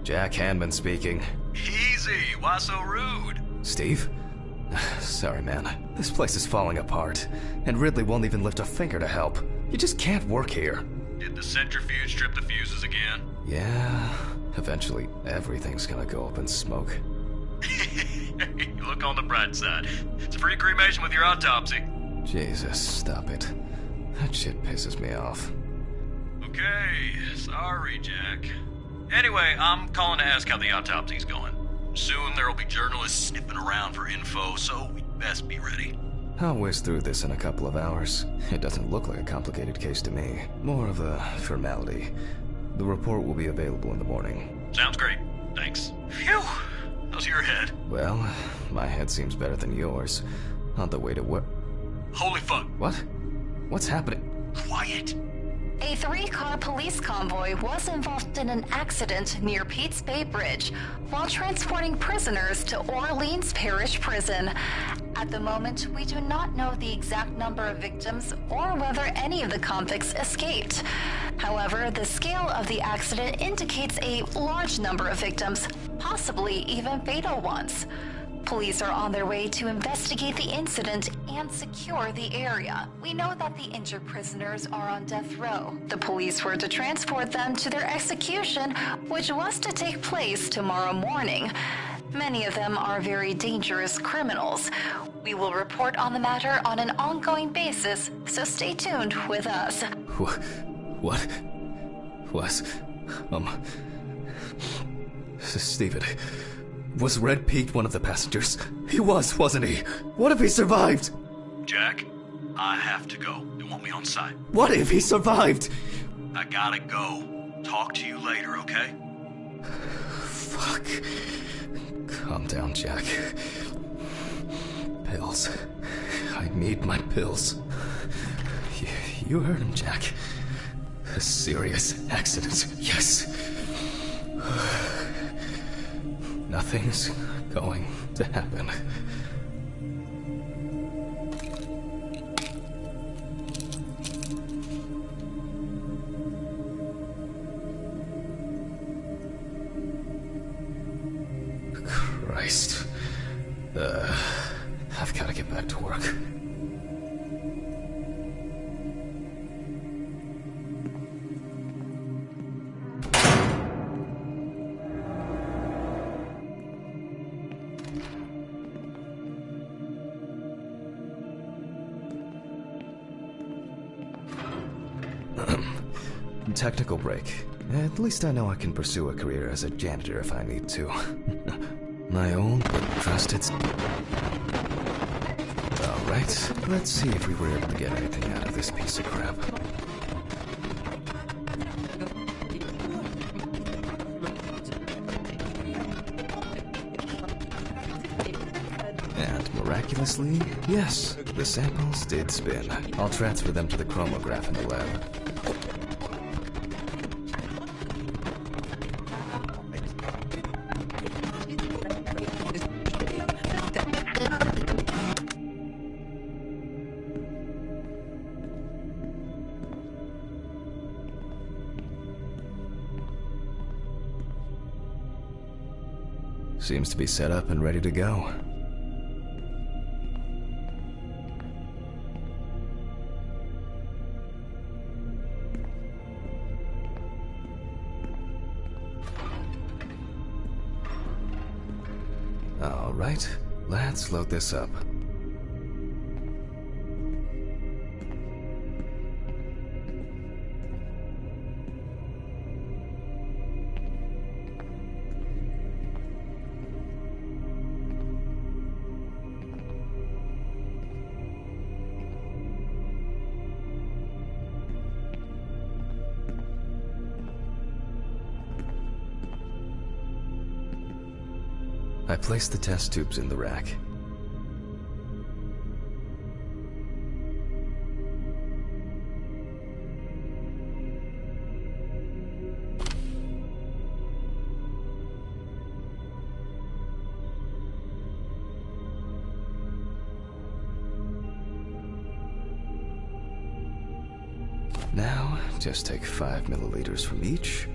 Jack Hanman speaking. Easy, why so rude? Steve? Sorry, man. This place is falling apart, and Ridley won't even lift a finger to help. You just can't work here. Did the centrifuge strip the fuses again? Yeah, eventually everything's gonna go up in smoke. Look on the bright side. It's a free cremation with your autopsy. Jesus, stop it. That shit pisses me off. Okay, sorry, Jack. Anyway, I'm calling to ask how the autopsy's going. Soon there'll be journalists sniffing around for info, so we'd best be ready. I'll whiz through this in a couple of hours. It doesn't look like a complicated case to me. More of a formality. The report will be available in the morning. Sounds great. Thanks. Phew! How's your head? Well, my head seems better than yours. On the way to work. Holy fuck. What? What's happening? Quiet. A 3-car police convoy was involved in an accident near Pete's Bay Bridge while transporting prisoners to Orleans Parish Prison. At the moment, we do not know the exact number of victims or whether any of the convicts escaped. However, the scale of the accident indicates a large number of victims, possibly even fatal ones. Police are on their way to investigate the incident and secure the area. We know that the injured prisoners are on death row. The police were to transport them to their execution, which was to take place tomorrow morning. Many of them are very dangerous criminals. We will report on the matter on an ongoing basis, so stay tuned with us. What? Steven, was Red Pete one of the passengers? He was, wasn't he? What if he survived? Jack, I have to go. They want me on site. What if he survived? I gotta go. Talk to you later, okay? Fuck. Calm down, Jack. Pills. I need my pills. You heard him, Jack. A serious accident, yes. Nothing's going to happen. Christ. I've got to get back to work. Technical break. At least I know I can pursue a career as a janitor if I need to. My own trusted... Alright, let's see if we were able to get anything out of this piece of crap. And miraculously, yes, the samples did spin. I'll transfer them to the chromograph in the lab. Seems to be set up and ready to go. All right, let's load this up. I placed the test tubes in the rack. Now, just take 5 milliliters from each.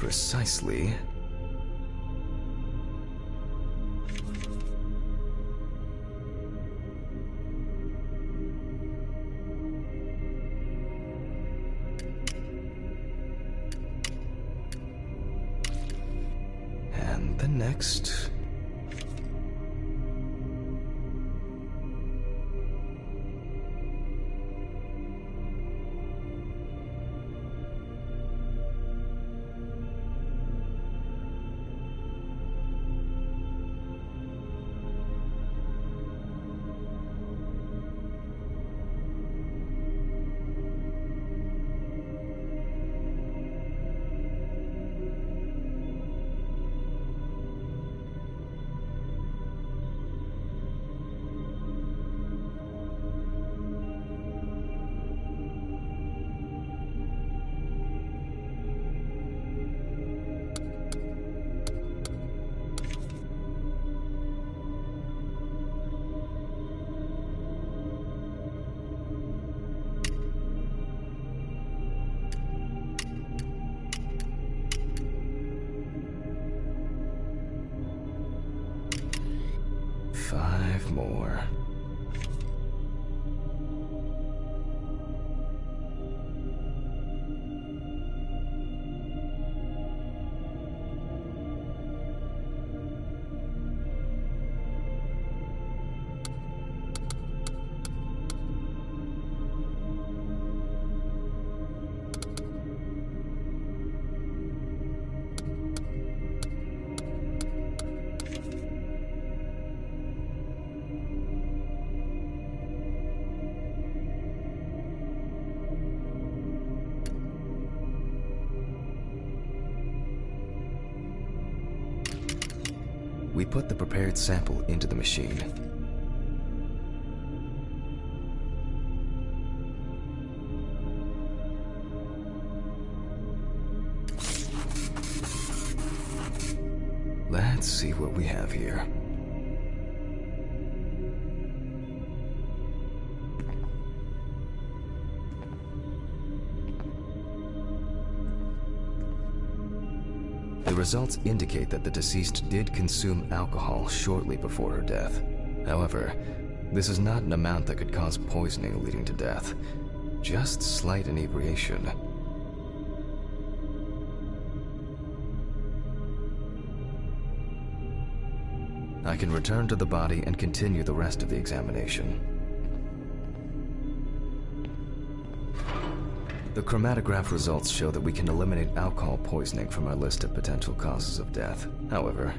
Precisely. And the next. Five more. We put the prepared sample into the machine. Let's see what we have here. The results indicate that the deceased did consume alcohol shortly before her death. However, this is not an amount that could cause poisoning leading to death, just slight inebriation. I can return to the body and continue the rest of the examination. The chromatograph results show that we can eliminate alcohol poisoning from our list of potential causes of death. However,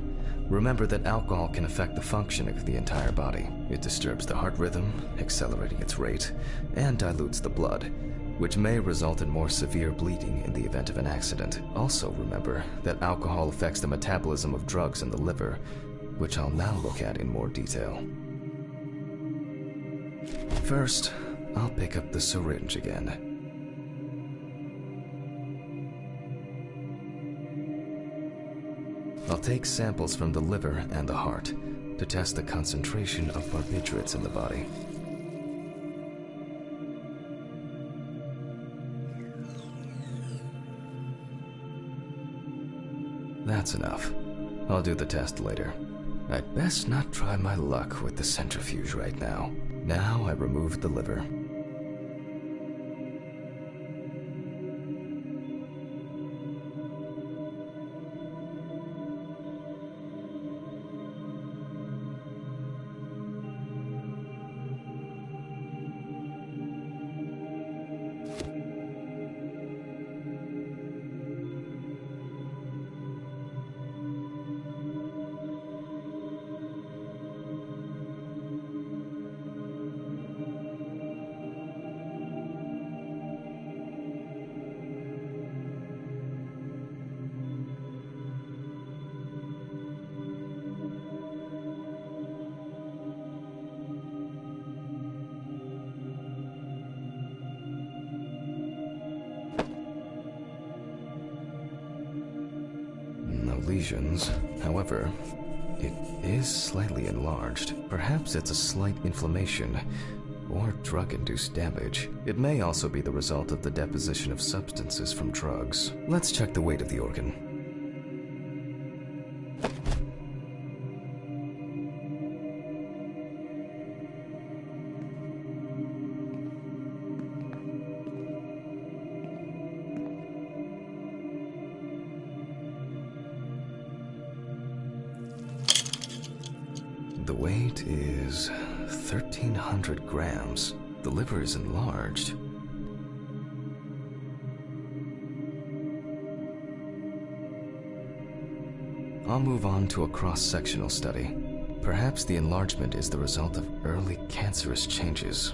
remember that alcohol can affect the functioning of the entire body. It disturbs the heart rhythm, accelerating its rate, and dilutes the blood, which may result in more severe bleeding in the event of an accident. Also remember that alcohol affects the metabolism of drugs in the liver, which I'll now look at in more detail. First, I'll pick up the syringe again. I'll take samples from the liver and the heart to test the concentration of barbiturates in the body. That's enough. I'll do the test later. I'd best not try my luck with the centrifuge right now. Now I remove the liver. Lesions. However, it is slightly enlarged. Perhaps it's a slight inflammation or drug-induced damage. It may also be the result of the deposition of substances from drugs. Let's check the weight of the organ. weight is 1,300 grams. The liver is enlarged. I'll move on to a cross-sectional study. Perhaps the enlargement is the result of early cancerous changes.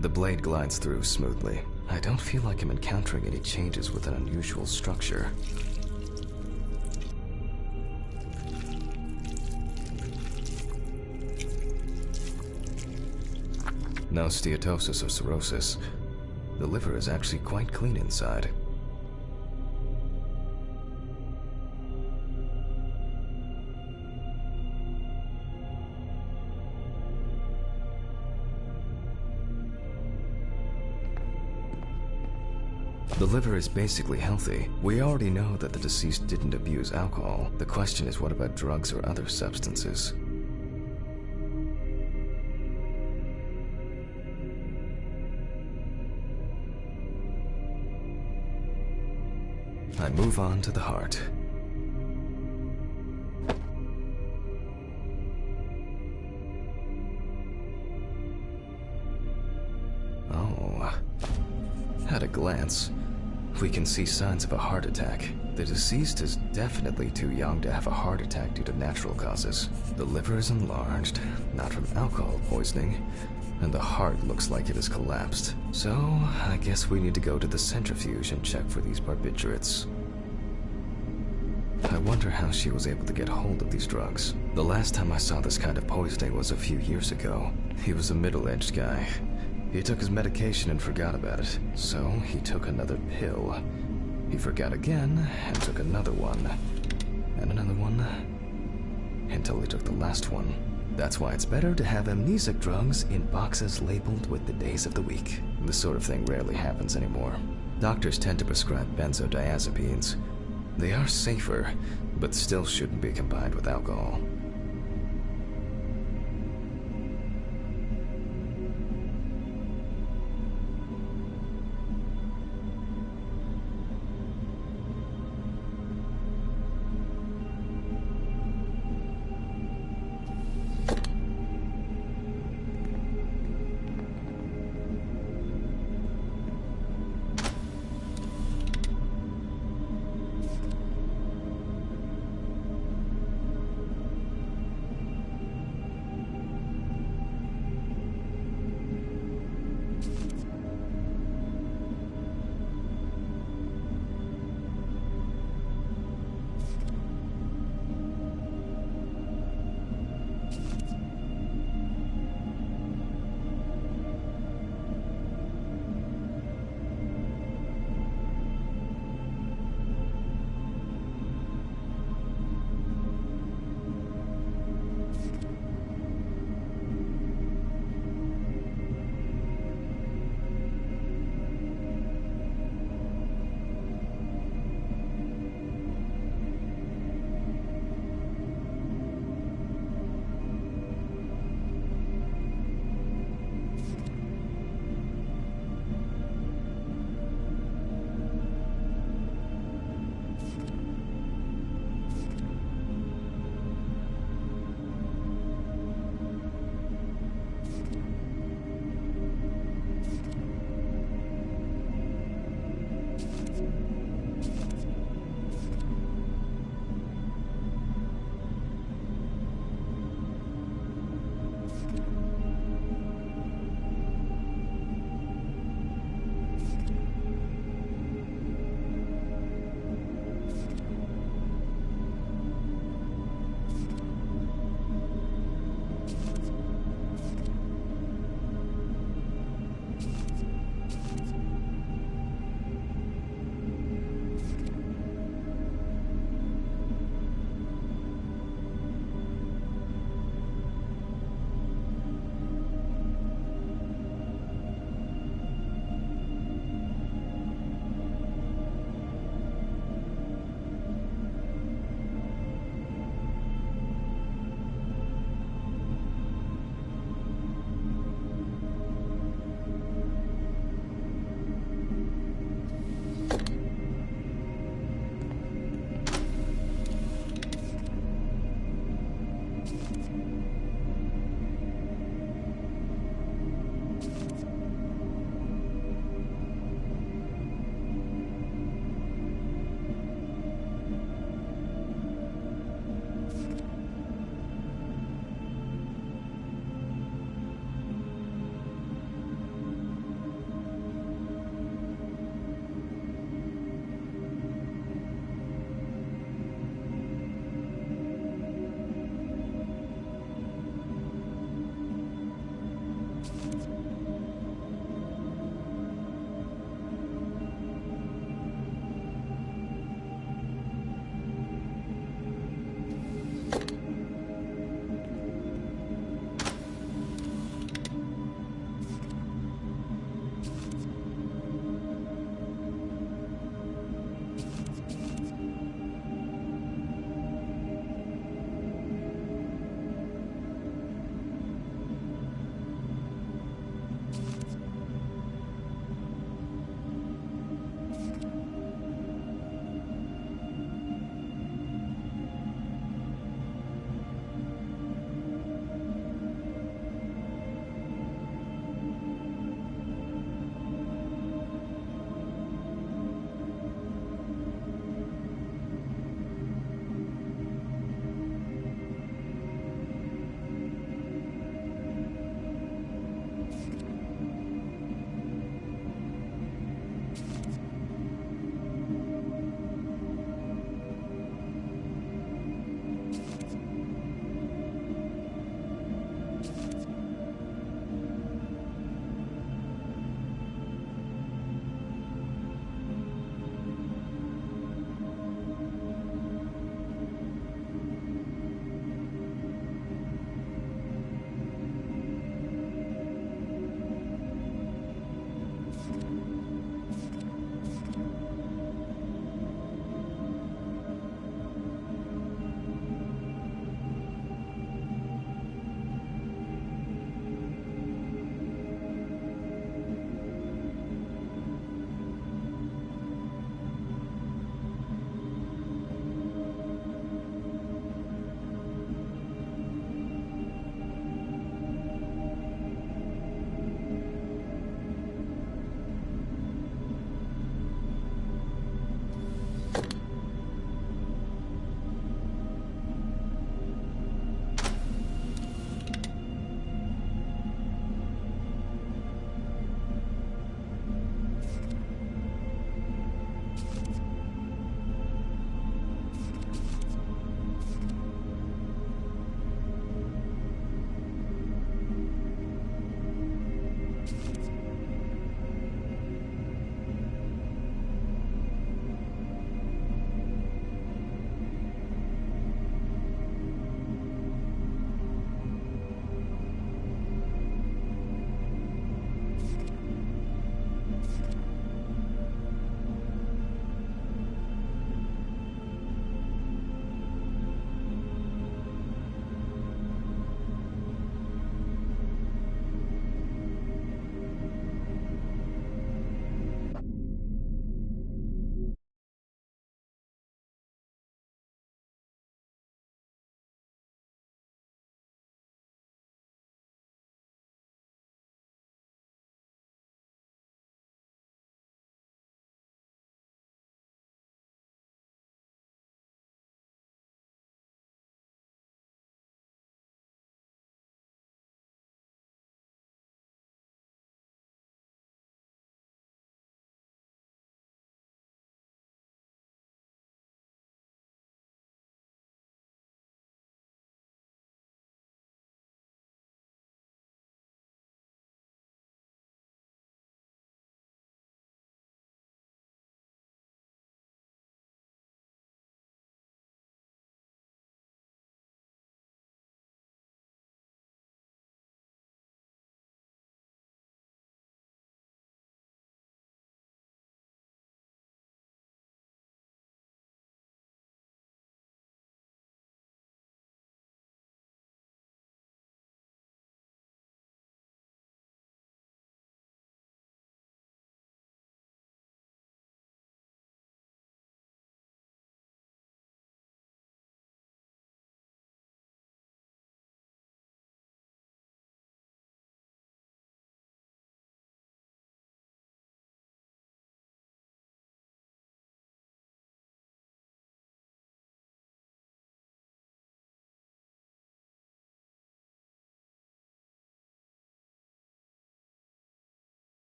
The blade glides through smoothly. I don't feel like I'm encountering any changes with an unusual structure. No steatosis or cirrhosis. The liver is actually quite clean inside. The liver is basically healthy. We already know that the deceased didn't abuse alcohol. The question is, what about drugs or other substances? I move on to the heart. Oh, at a glance, we can see signs of a heart attack. The deceased is definitely too young to have a heart attack due to natural causes. The liver is enlarged, not from alcohol poisoning, and the heart looks like it has collapsed. So, I guess we need to go to the centrifuge and check for these barbiturates. I wonder how she was able to get hold of these drugs. The last time I saw this kind of poisoning was a few years ago. He was a middle-aged guy. He took his medication and forgot about it, so he took another pill. He forgot again and took another one, and another one, until he took the last one. That's why it's better to have amnesic drugs in boxes labeled with the days of the week. This sort of thing rarely happens anymore. Doctors tend to prescribe benzodiazepines. They are safer, but still shouldn't be combined with alcohol.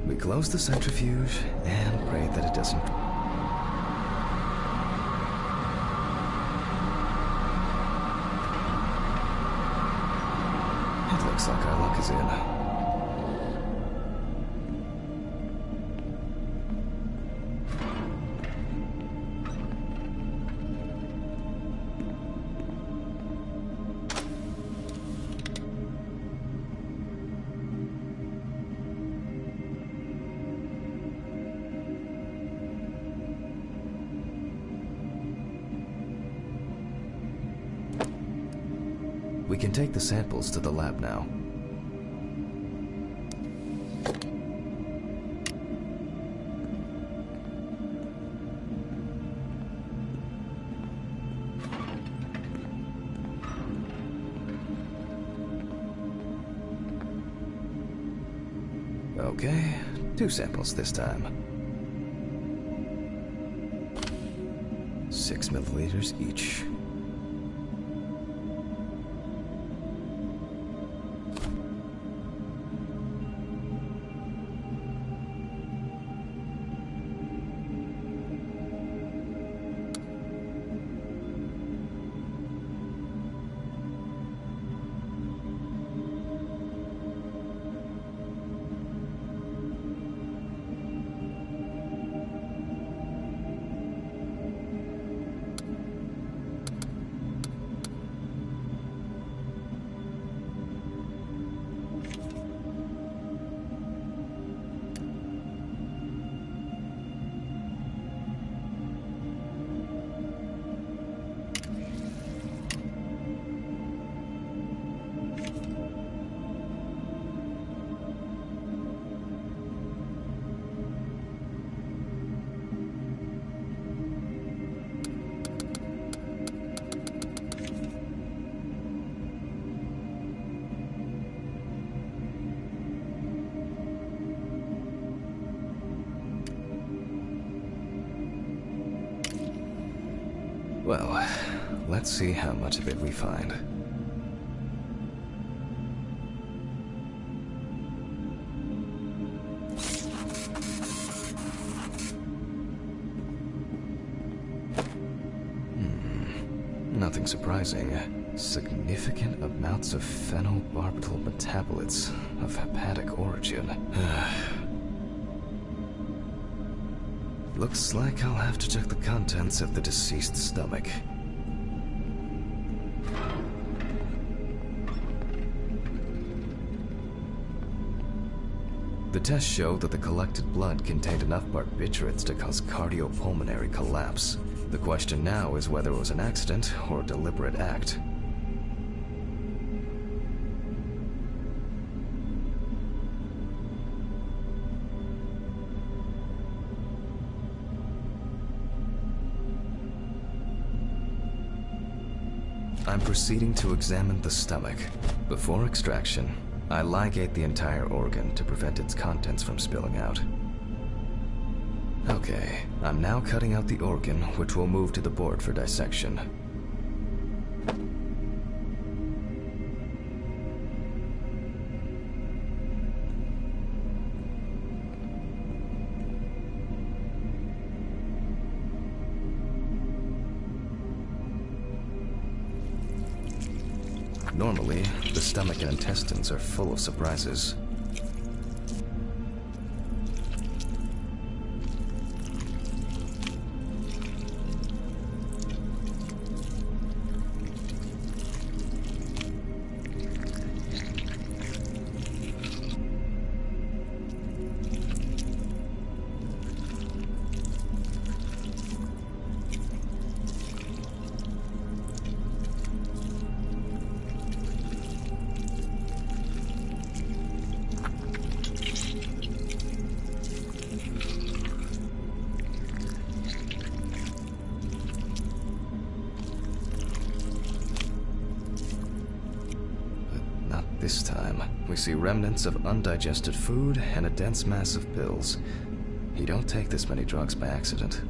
We close the centrifuge and pray that it doesn't. It looks like our luck is in. We can take the samples to the lab now. Okay, 2 samples this time. 6 milliliters each. Well, let's see how much of it we find. Nothing surprising. Significant amounts of phenobarbital metabolites of hepatic origin. Looks like I'll have to check the contents of the deceased's stomach. The tests show that the collected blood contained enough barbiturates to cause cardiopulmonary collapse. The question now is whether it was an accident or a deliberate act. I'm proceeding to examine the stomach. Before extraction, I ligate the entire organ to prevent its contents from spilling out. Okay, I'm now cutting out the organ, which will move to the board for dissection. Normally, the stomach and intestines are full of surprises. This time, we see remnants of undigested food and a dense mass of pills. You don't take this many drugs by accident.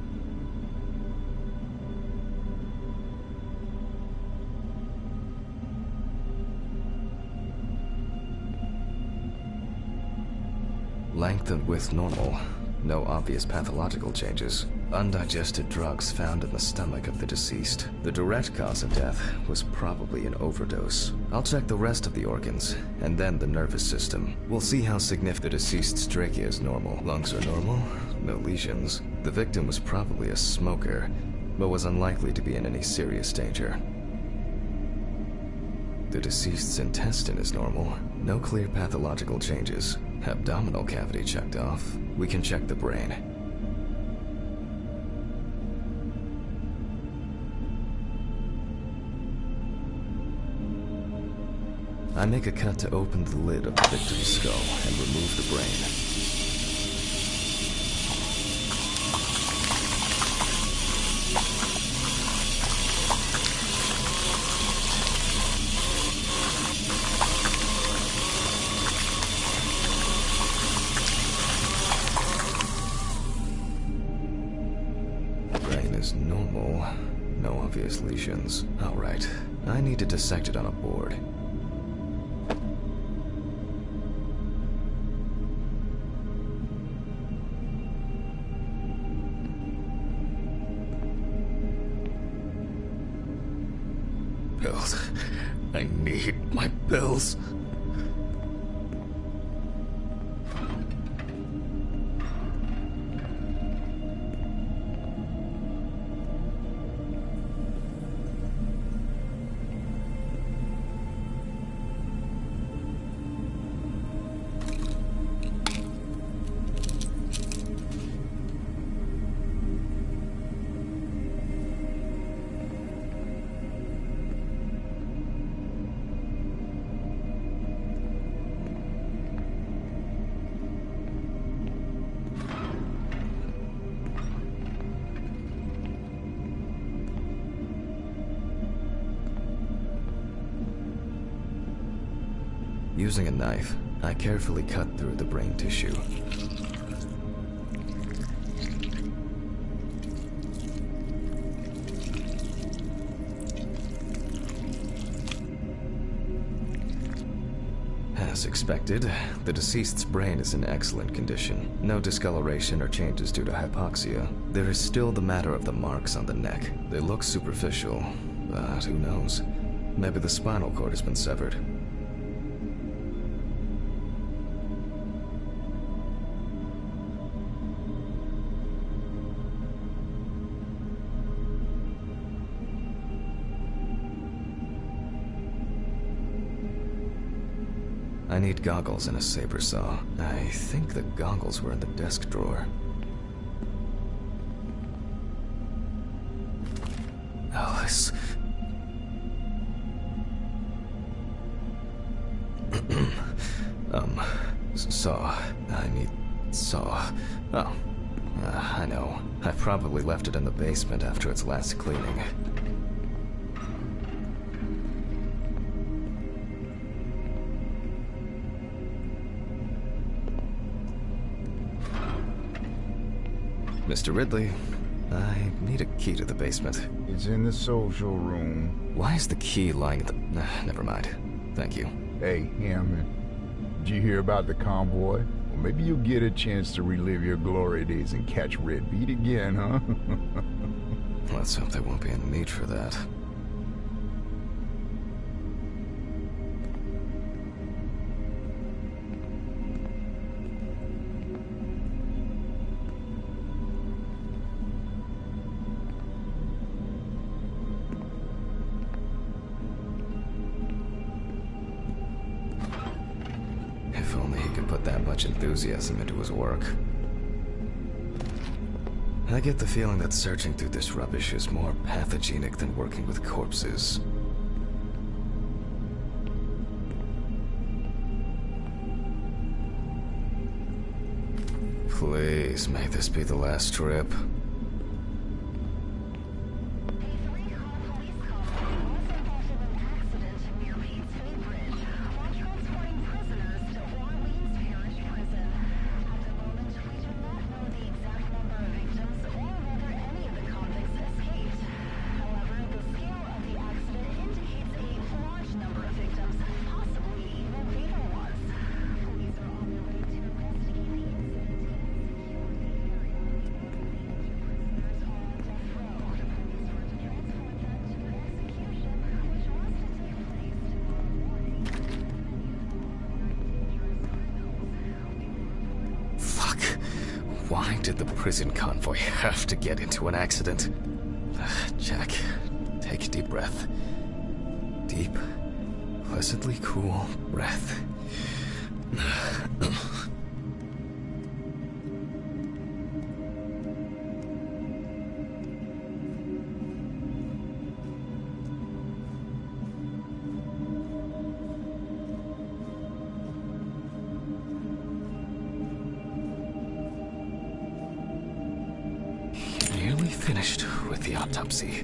Length and width normal. No obvious pathological changes. Undigested drugs found in the stomach of the deceased. The direct cause of death was probably an overdose. I'll check the rest of the organs, and then the nervous system. We'll see how significant the deceased's trachea is normal. Lungs are normal, no lesions. The victim was probably a smoker, but was unlikely to be in any serious danger. The deceased's intestine is normal. No clear pathological changes. Abdominal cavity checked off. We can check the brain. I make a cut to open the lid of the victim's skull and remove the brain. Brain is normal. No obvious lesions. All right. I need to dissect it on a board. Pills. I need my pills. Using a knife, I carefully cut through the brain tissue. As expected, the deceased's brain is in excellent condition. No discoloration or changes due to hypoxia. There is still the matter of the marks on the neck. They look superficial, but who knows? Maybe the spinal cord has been severed. I need goggles and a saber saw. I think the goggles were in the desk drawer. Alice. Saw. I need saw. Oh. I know. I probably left it in the basement after its last cleaning. Mr. Ridley, I need a key to the basement. It's in the social room. Why is the key lying at the... never mind. Thank you. Hey, Hammond. Did you hear about the convoy? Well, maybe you'll get a chance to relive your glory days and catch Red Beat again, huh? Let's hope there won't be any need for that. If only he could put that much enthusiasm into his work. I get the feeling that searching through this rubbish is more pathogenic than working with corpses. Please, may this be the last trip. Why did the prison convoy have to get into an accident? Jack, take a deep breath. Deep, pleasantly cool breath. Nearly finished with the autopsy.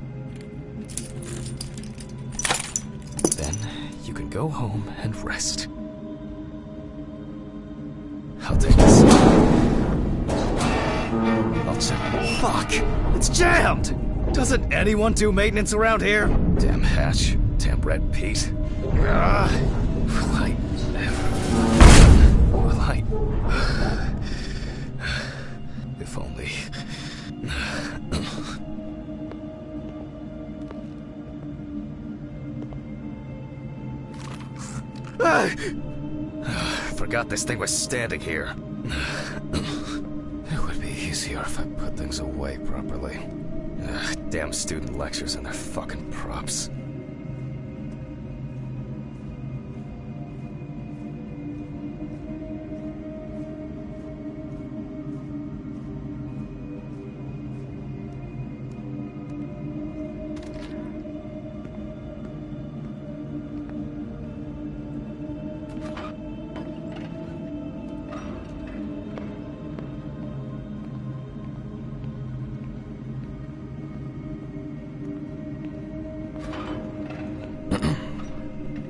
Then you can go home and rest. I'll take this. I'll check. Fuck! It's jammed! Doesn't anyone do maintenance around here? Damn hatch. Damn red Pete. Will I... If only... Forgot this thing was standing here. It would be easier if I put things away properly. Damn student lectures and their fucking props.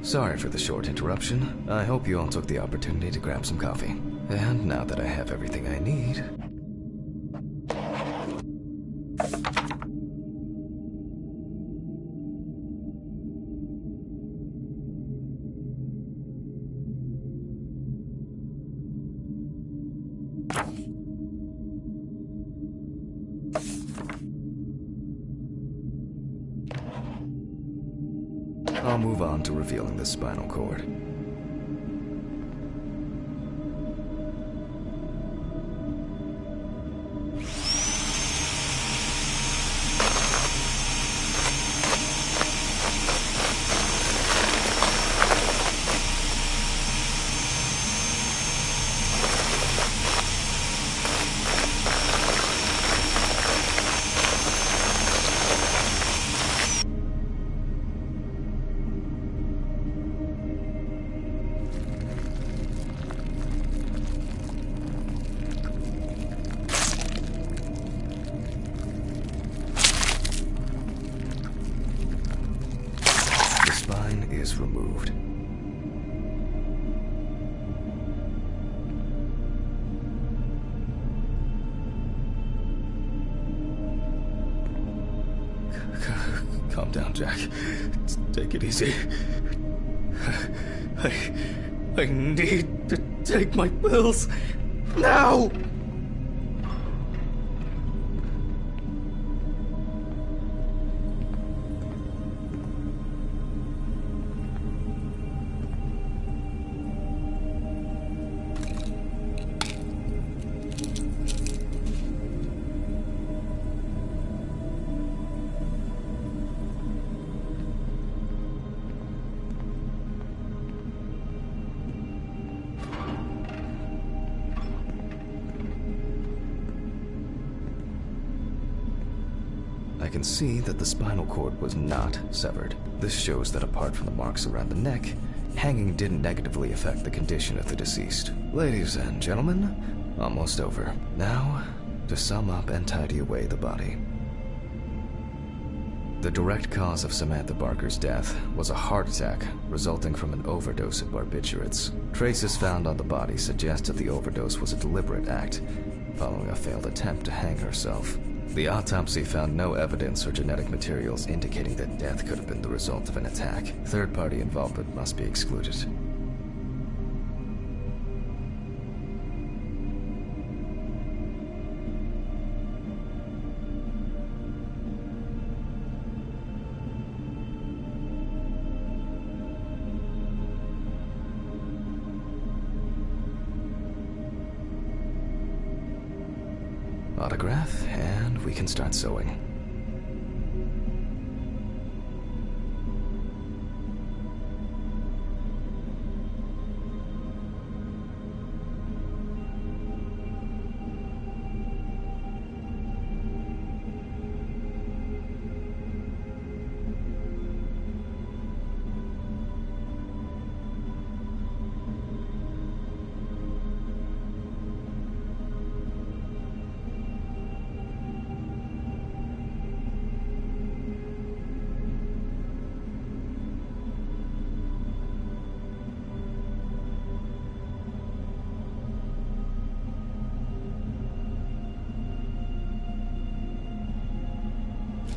Sorry for the short interruption. I hope you all took the opportunity to grab some coffee. And now that I have everything I need... I'll move on to revealing the spinal cord. Is removed. Calm down, Jack. Take it easy. I need to take my pills now! I can see that the spinal cord was not severed. This shows that apart from the marks around the neck, hanging didn't negatively affect the condition of the deceased. Ladies and gentlemen, almost over. Now, to sum up and tidy away the body. The direct cause of Samantha Barker's death was a heart attack resulting from an overdose of barbiturates. Traces found on the body suggest that the overdose was a deliberate act, following a failed attempt to hang herself. The autopsy found no evidence or genetic materials indicating that death could have been the result of an attack. Third-party involvement must be excluded. Autograph, and we can start sewing.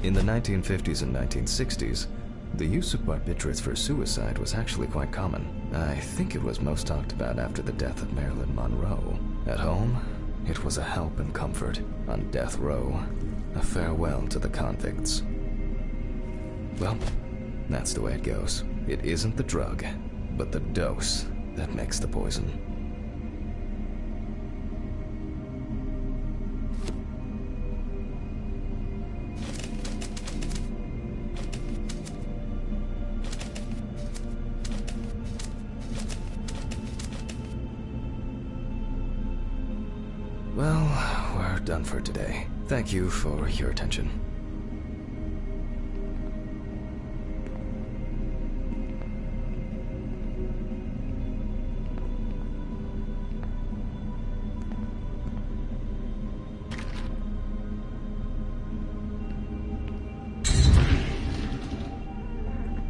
In the 1950s and 1960s, the use of barbiturates for suicide was actually quite common. I think it was most talked about after the death of Marilyn Monroe. At home, it was a help and comfort. On death row, a farewell to the convicts. Well, that's the way it goes. It isn't the drug, but the dose that makes the poison. Well, we're done for today. Thank you for your attention.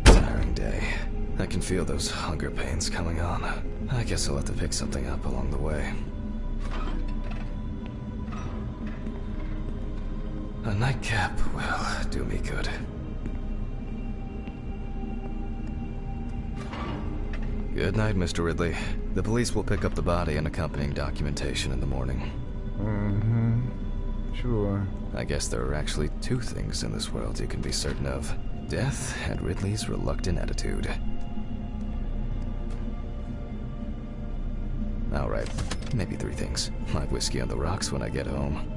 Tiring day. I can feel those hunger pains coming on. I guess I'll have to pick something up along the way. A nightcap will do me good. Good night, Mr. Ridley. The police will pick up the body and accompanying documentation in the morning. Sure. I guess there are actually two things in this world you can be certain of. Death and Ridley's reluctant attitude. Alright, maybe three things. My whiskey on the rocks when I get home.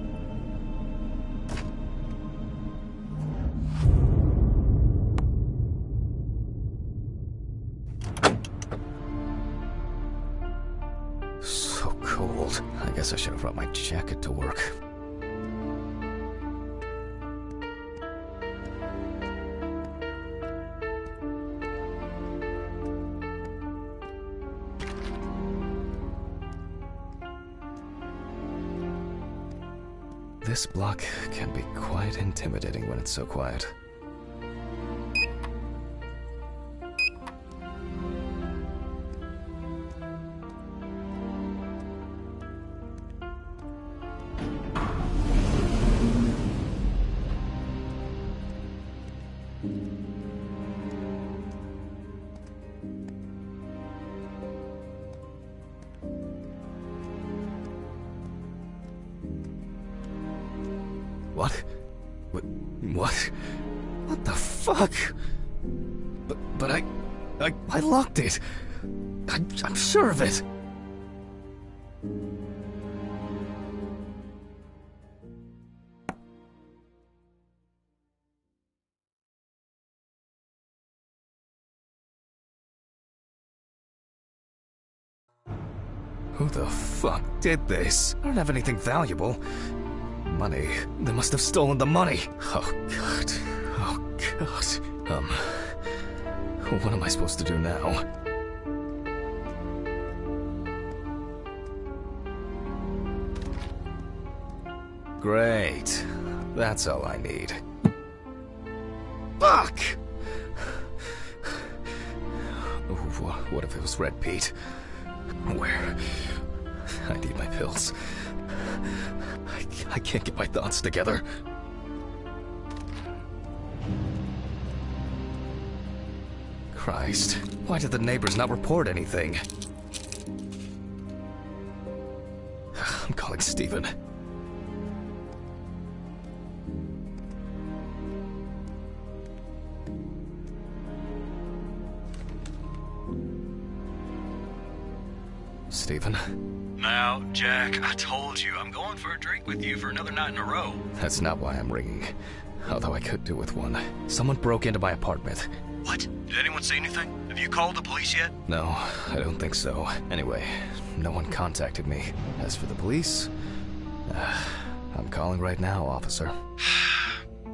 So cold. I guess I should have brought my jacket to work. This block can be quite intimidating when it's so quiet. What? What? What the fuck? But I locked it. I'm sure of it. Who the fuck did this? I don't have anything valuable. Money. They must have stolen the money. Oh, God. Oh, God. What am I supposed to do now? Great. That's all I need. Fuck! What if it was Red Pete? Where? I need my pills. I can't get my thoughts together. Christ, why did the neighbors not report anything? I'm calling Stephen. Stephen? Now, Jack, I told you, I'm going for a drink with you for another night in a row. That's not why I'm ringing. Although I could do with one. Someone broke into my apartment. What? Did anyone see anything? Have you called the police yet? No, I don't think so. Anyway, no one contacted me. As for the police, I'm calling right now, officer.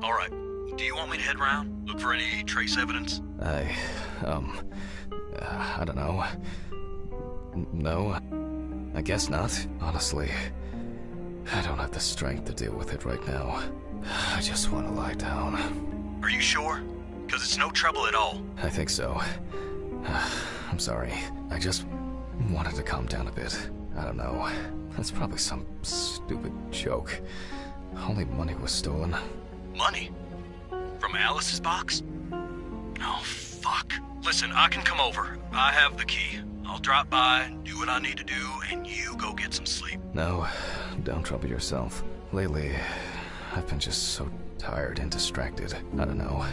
All right. Do you want me to head around? Look for any trace evidence? I don't know. No, I guess not. Honestly, I don't have the strength to deal with it right now. I just want to lie down. Are you sure? Because it's no trouble at all. I think so. I'm sorry. I just wanted to calm down a bit. I don't know. That's probably some stupid joke. Only money was stolen. Money? From Alice's box? Oh, fuck. Listen, I can come over. I have the key. I'll drop by, do what I need to do, and you go get some sleep. No, don't trouble yourself. Lately, I've been just so tired and distracted. I don't know.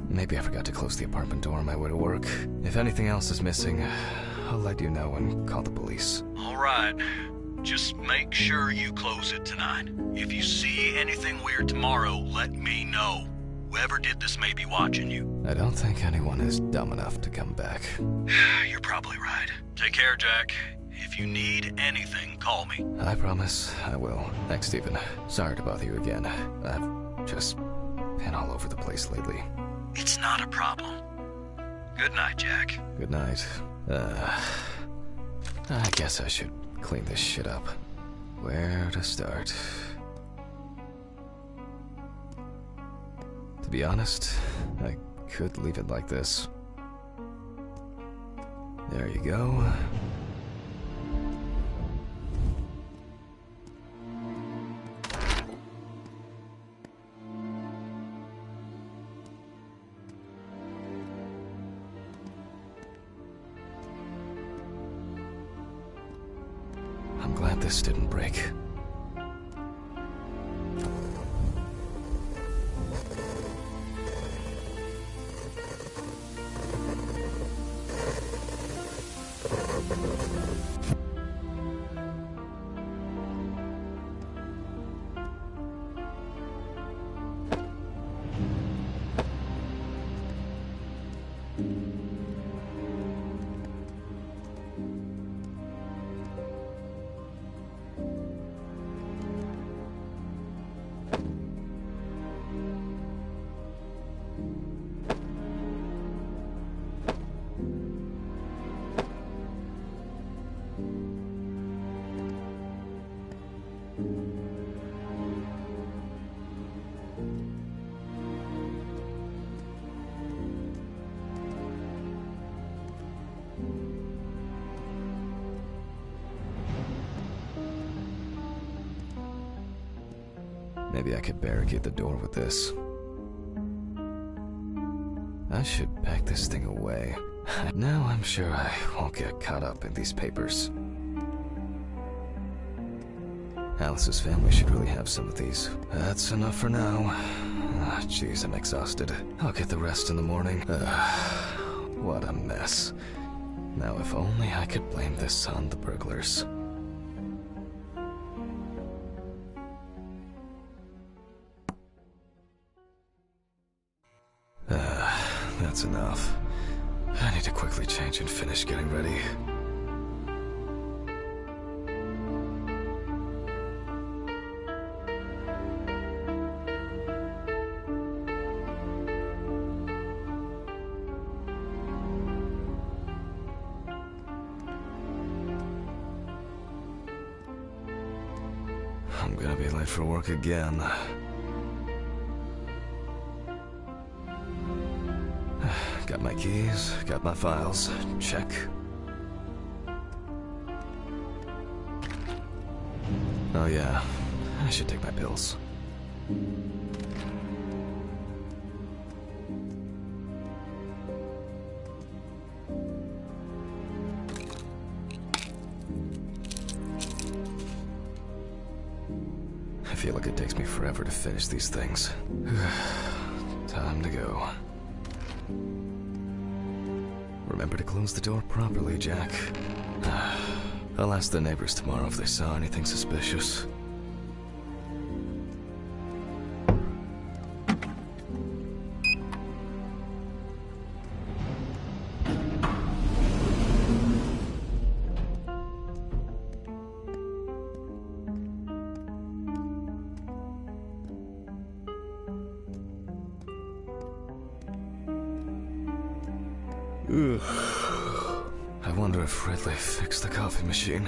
Maybe I forgot to close the apartment door on my way to work. If anything else is missing, I'll let you know and call the police. All right. Just make sure you close it tonight. If you see anything weird tomorrow, let me know. Whoever did this may be watching you. I don't think anyone is dumb enough to come back. You're probably right. Take care, Jack. If you need anything, call me. I promise I will. Thanks, Stephen. Sorry to bother you again. I've just been all over the place lately. It's not a problem. Good night, Jack. Good night. I guess I should clean this shit up. Where to start? To be honest, I could leave it like this. There you go. I'm glad this didn't break. Maybe I could barricade the door with this. I should pack this thing away. Now I'm sure I won't get caught up in these papers. Alice's family should really have some of these. That's enough for now. Jeez, I'm exhausted. I'll get the rest in the morning. What a mess. Now if only I could blame this on the burglars. That's enough. I need to quickly change and finish getting ready. I'm gonna be late for work again. Got my keys, got my files. Check. Oh yeah, I should take my pills. I feel like it takes me forever to finish these things. Time to go. Remember to close the door properly, Jack. I'll ask the neighbors tomorrow if they saw anything suspicious. Ugh. I wonder if Ridley fixed the coffee machine.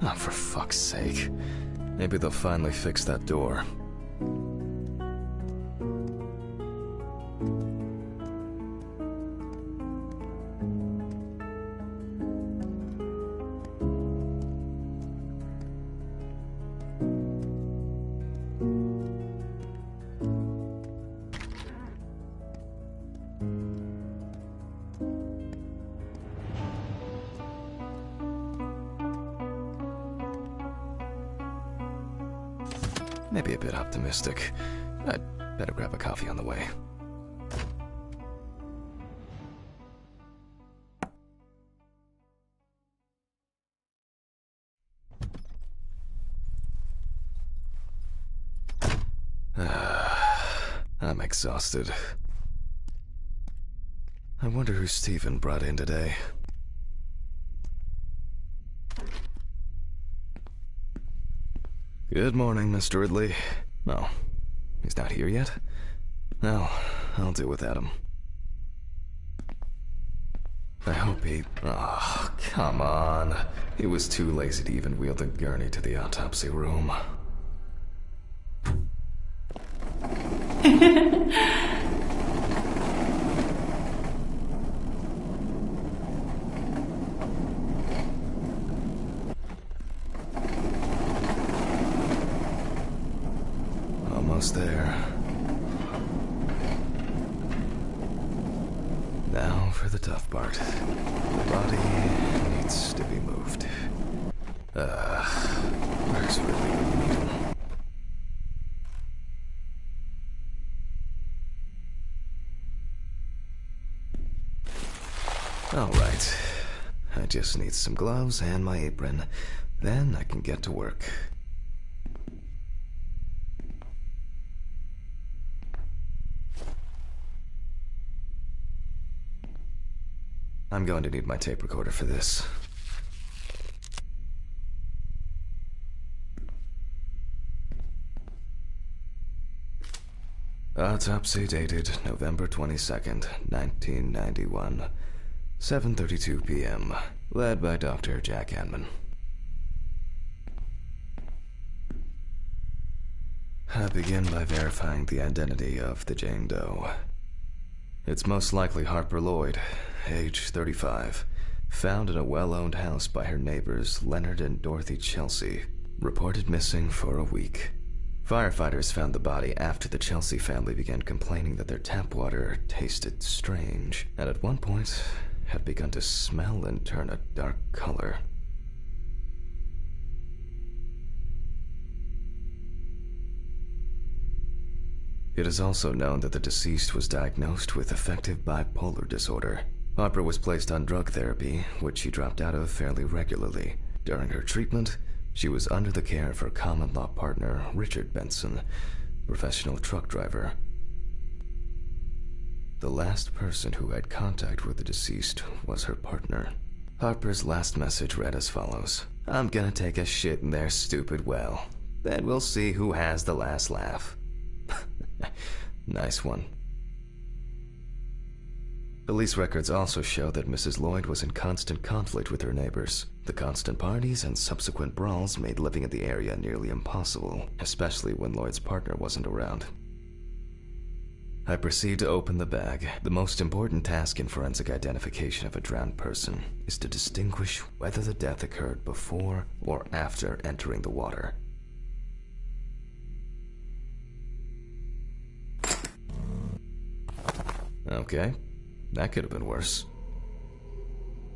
Oh, for fuck's sake. Maybe they'll finally fix that door. Maybe a bit optimistic. I'd better grab a coffee on the way. I'm exhausted. I wonder who Steven brought in today. Good morning, Mr. Ridley. No, he's not here yet? No, I'll do without him. I hope he... Oh, come on. He was too lazy to even wheel the gurney to the autopsy room. Almost there. Now for the tough part. The body needs to be moved. Where's Ridley when you need him? Alright. I just need some gloves and my apron. Then I can get to work. I'm going to need my tape recorder for this. Autopsy dated November 22nd, 1991. 7:32 p.m. Led by Dr. Jack Hanman. I begin by verifying the identity of the Jane Doe. It's most likely Harper Lloyd, age 35, found in a well-owned house by her neighbors Leonard and Dorothy Chelsea, reported missing for a week. Firefighters found the body after the Chelsea family began complaining that their tap water tasted strange, and at one point had begun to smell and turn a dark color. It is also known that the deceased was diagnosed with affective bipolar disorder. Harper was placed on drug therapy, which she dropped out of fairly regularly. During her treatment, she was under the care of her common-law partner, Richard Benson, professional truck driver. The last person who had contact with the deceased was her partner. Harper's last message read as follows: "I'm gonna take a shit in their stupid well. Then we'll see who has the last laugh." Nice one. Police records also show that Mrs. Lloyd was in constant conflict with her neighbors. The constant parties and subsequent brawls made living in the area nearly impossible, especially when Lloyd's partner wasn't around. I proceed to open the bag. The most important task in forensic identification of a drowned person is to distinguish whether the death occurred before or after entering the water. Okay, that could have been worse.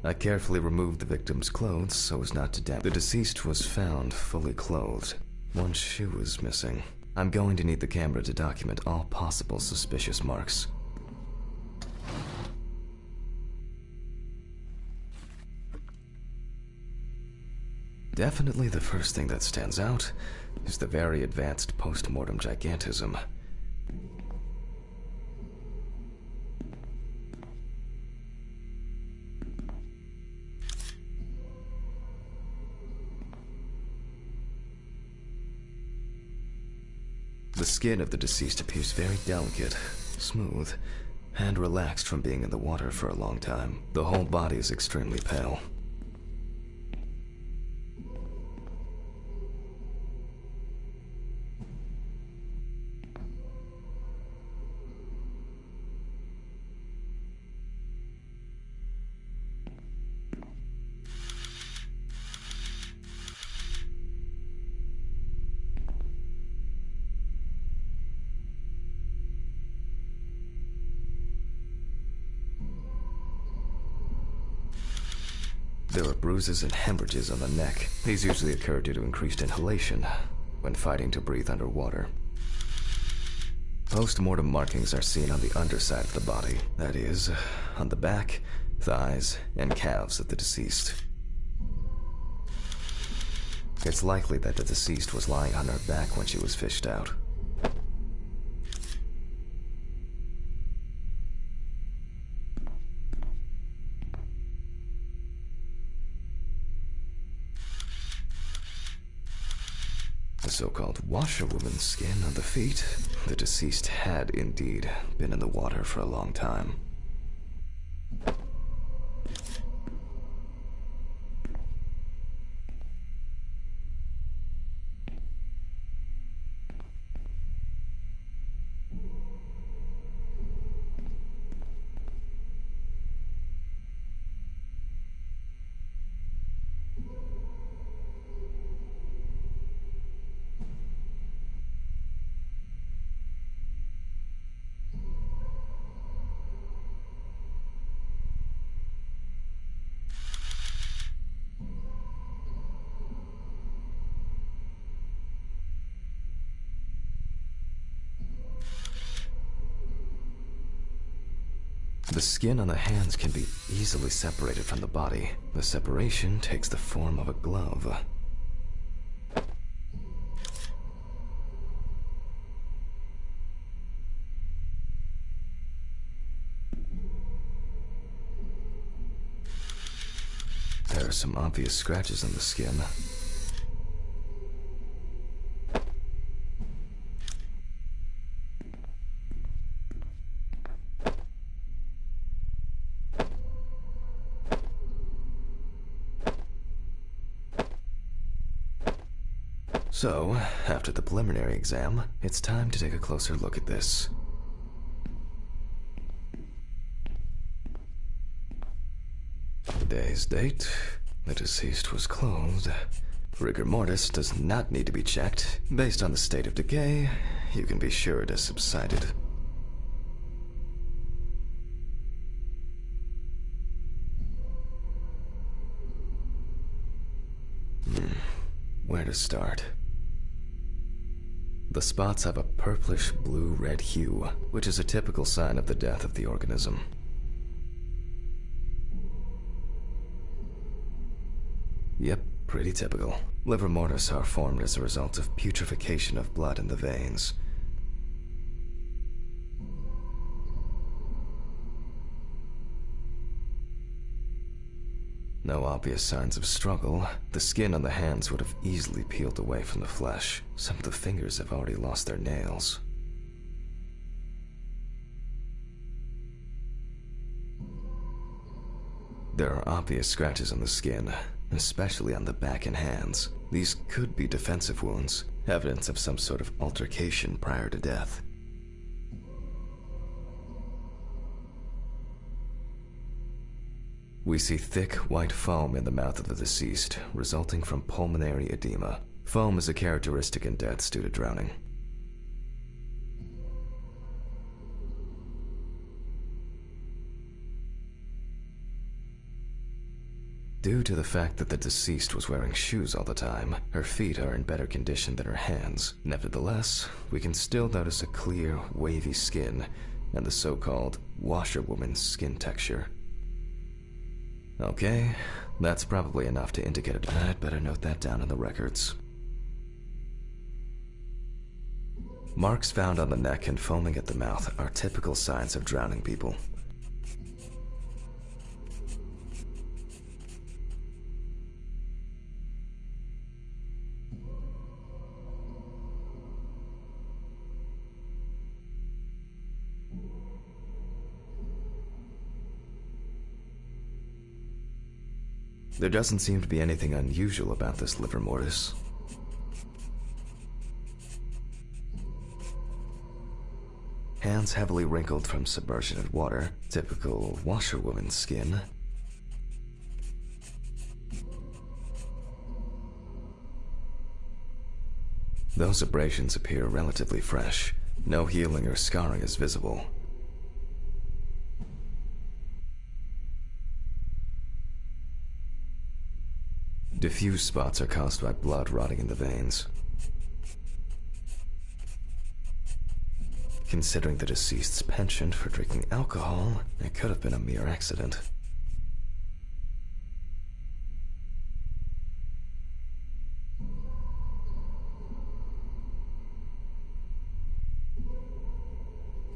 I carefully removed the victim's clothes so as not to damage. The deceased was found fully clothed. One shoe was missing. I'm going to need the camera to document all possible suspicious marks. Definitely the first thing that stands out is the very advanced post-mortem gigantism. The skin of the deceased appears very delicate, smooth, and relaxed from being in the water for a long time. The whole body is extremely pale. There are bruises and hemorrhages on the neck. These usually occur due to increased inhalation when fighting to breathe underwater. Post-mortem markings are seen on the underside of the body, that is, on the back, thighs, and calves of the deceased. It's likely that the deceased was lying on her back when she was fished out. The so-called washerwoman's skin on the feet, the deceased had indeed been in the water for a long time. The skin on the hands can be easily separated from the body. The separation takes the form of a glove. There are some obvious scratches on the skin. So, after the preliminary exam, it's time to take a closer look at this. Today's date, the deceased was clothed. Rigor mortis does not need to be checked. Based on the state of decay, you can be sure it has subsided. Where to start? The spots have a purplish blue-red hue, which is a typical sign of the death of the organism. Yep, pretty typical. Livor mortis are formed as a result of putrefaction of blood in the veins. No obvious signs of struggle. The skin on the hands would have easily peeled away from the flesh. Some of the fingers have already lost their nails. There are obvious scratches on the skin, especially on the back and hands. These could be defensive wounds, evidence of some sort of altercation prior to death. We see thick, white foam in the mouth of the deceased, resulting from pulmonary edema. Foam is a characteristic in deaths due to drowning. Due to the fact that the deceased was wearing shoes all the time, her feet are in better condition than her hands. Nevertheless, we can still notice a clear, wavy skin and the so-called washerwoman's skin texture. Okay, that's probably enough to indicate it. I'd better note that down in the records. Marks found on the neck and foaming at the mouth are typical signs of drowning people. There doesn't seem to be anything unusual about this livor mortis. Hands heavily wrinkled from submersion in water, typical washerwoman's skin. Those abrasions appear relatively fresh. No healing or scarring is visible. Diffuse spots are caused by blood rotting in the veins. Considering the deceased's penchant for drinking alcohol, it could have been a mere accident.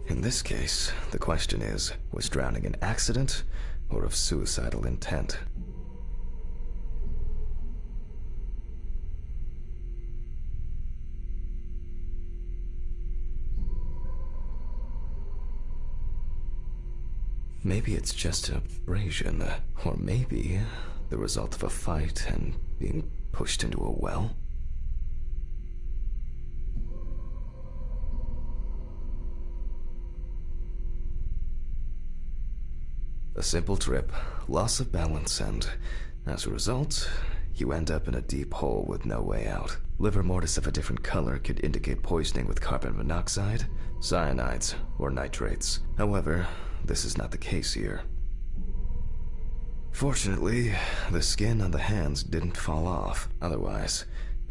In this case, the question is, was drowning an accident or of suicidal intent? Maybe it's just abrasion, or maybe the result of a fight and being pushed into a well. A simple trip, loss of balance, and as a result, you end up in a deep hole with no way out. Liver mortis of a different color could indicate poisoning with carbon monoxide, cyanides, or nitrates. However, this is not the case here. Fortunately, the skin on the hands didn't fall off. Otherwise,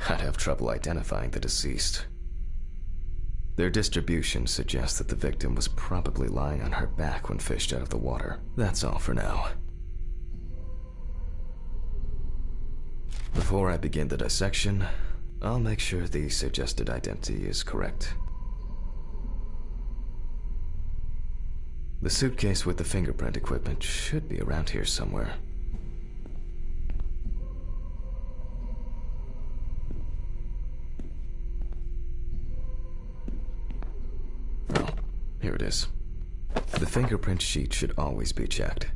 I'd have trouble identifying the deceased. Their distribution suggests that the victim was probably lying on her back when fished out of the water. That's all for now. Before I begin the dissection, I'll make sure the suggested identity is correct. The suitcase with the fingerprint equipment should be around here somewhere. Oh, here it is. The fingerprint sheet should always be checked.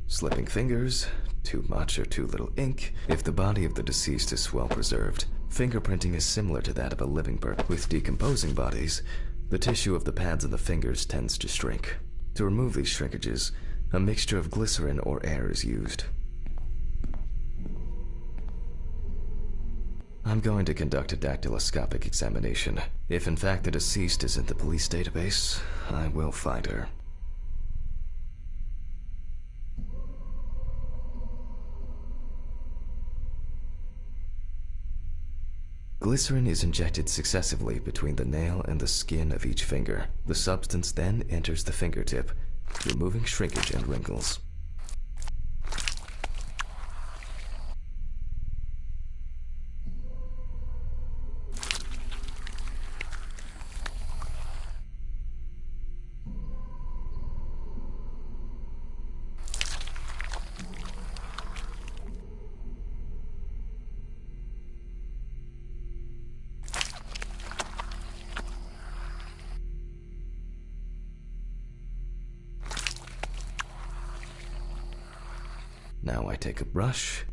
Slipping fingers, too much or too little ink. If the body of the deceased is well preserved, fingerprinting is similar to that of a living bird. With decomposing bodies, the tissue of the pads and the fingers tends to shrink. To remove these shrinkages, a mixture of glycerin or air is used. I'm going to conduct a dactyloscopic examination. If in fact the deceased is in the police database, I will find her. Glycerin is injected successively between the nail and the skin of each finger. The substance then enters the fingertip, removing shrinkage and wrinkles. Now I take a brush.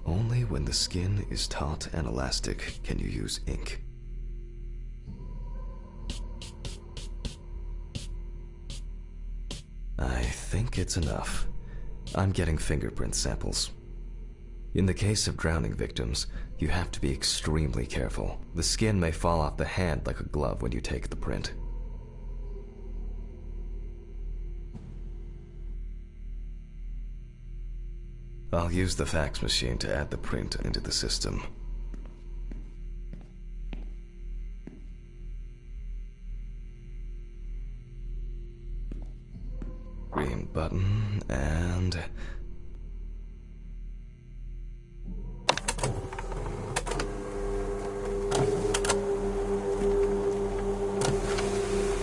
Only when the skin is taut and elastic can you use ink. I think it's enough. I'm getting fingerprint samples. In the case of drowning victims, you have to be extremely careful. The skin may fall off the hand like a glove when you take the print. I'll use the fax machine to add the print into the system. Green button, and...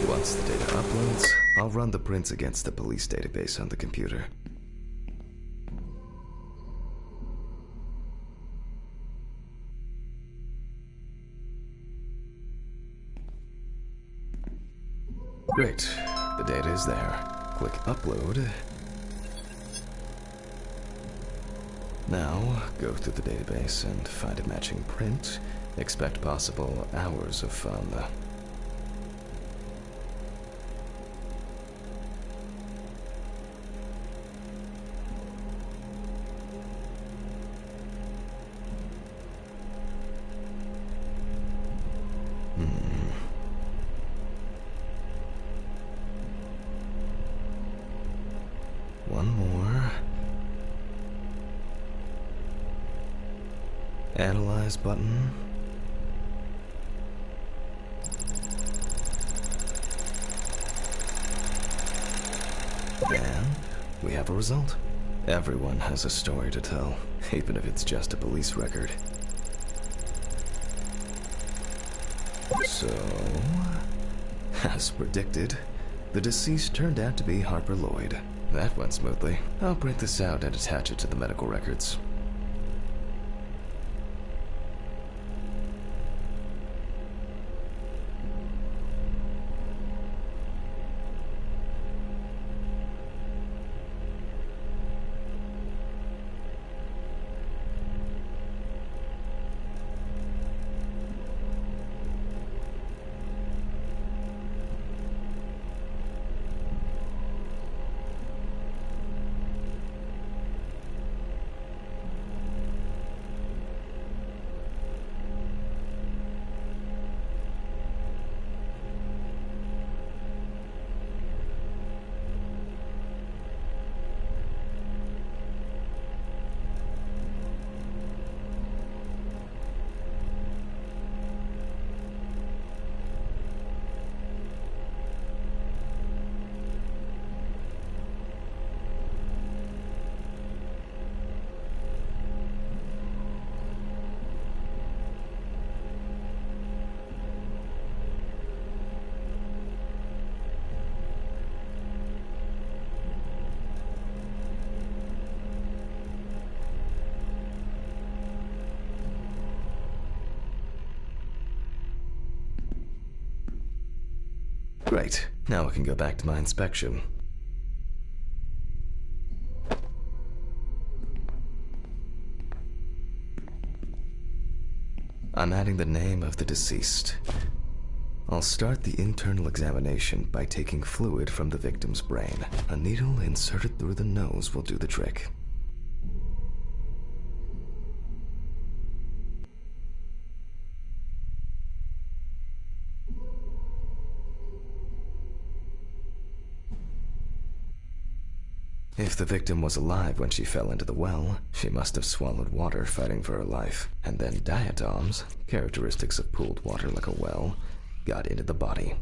Once the data uploads, I'll run the prints against the police database on the computer. Great, the data is there. Click upload. Now, go through the database and find a matching print. Expect possible hours of fun. One more. Analyze button. And we have a result. Everyone has a story to tell, even if it's just a police record. So, as predicted, the deceased turned out to be Harper Lloyd. That went smoothly. I'll print this out and attach it to the medical records. Great. Now I can go back to my inspection. I'm adding the name of the deceased. I'll start the internal examination by taking fluid from the victim's brain. A needle inserted through the nose will do the trick. If the victim was alive when she fell into the well, she must have swallowed water fighting for her life, and then diatoms, characteristics of pooled water like a well, got into the body.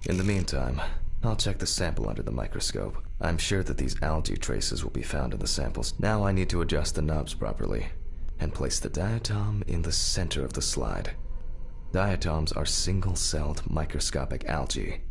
In the meantime, I'll check the sample under the microscope. I'm sure that these algae traces will be found in the samples. Now I need to adjust the knobs properly, and place the diatom in the center of the slide. Diatoms are single-celled microscopic algae.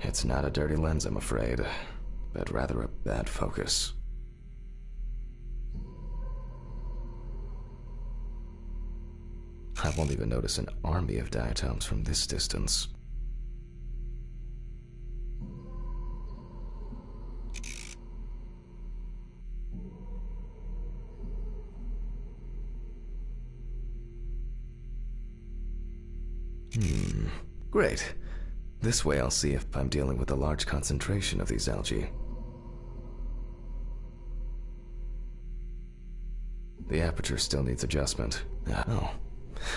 It's not a dirty lens, I'm afraid, but rather a bad focus. I won't even notice an army of diatoms from this distance. Great. This way I'll see if I'm dealing with a large concentration of these algae. The aperture still needs adjustment. Oh.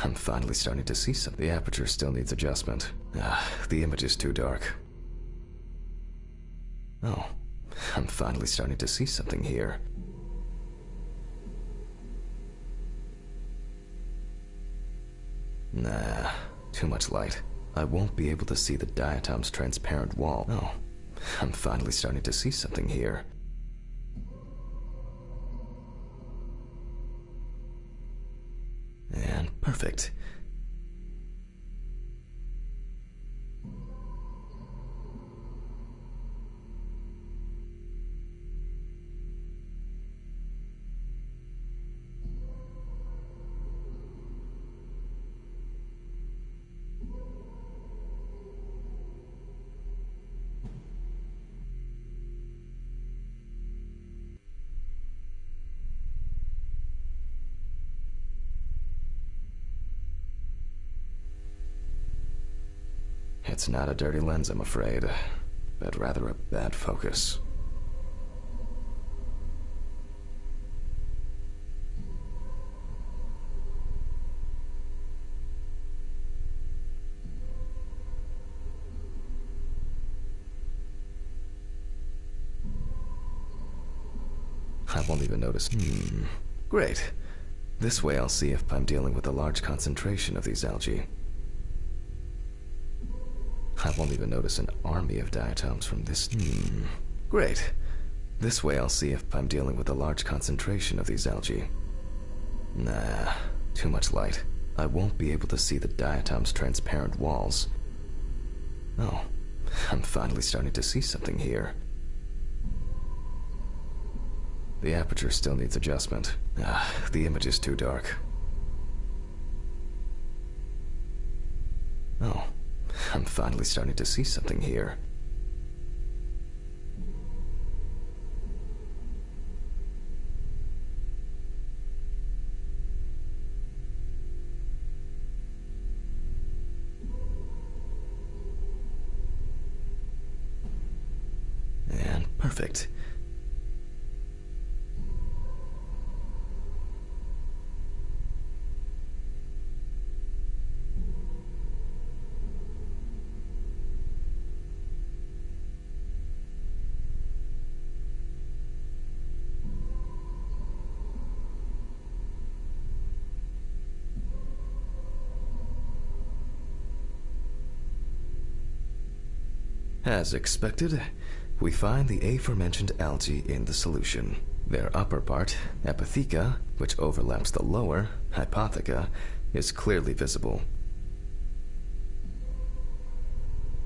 I'm finally starting to see something. The aperture still needs adjustment. The image is too dark. Oh, I'm finally starting to see something here. Nah, too much light. I won't be able to see the diatom's transparent wall. Oh, I'm finally starting to see something here. And perfect. It's not a dirty lens, I'm afraid, but rather a bad focus. I won't even notice. Great. This way I'll see if I'm dealing with a large concentration of these algae. I won't even notice an army of diatoms from this. Great. This way I'll see if I'm dealing with a large concentration of these algae. Nah, too much light. I won't be able to see the diatom's transparent walls. Oh, I'm finally starting to see something here. The aperture still needs adjustment. The image is too dark. Oh. I'm finally starting to see something here. And perfect. As expected, we find the aforementioned algae in the solution. Their upper part, Epitheca, which overlaps the lower, Hypotheca, is clearly visible.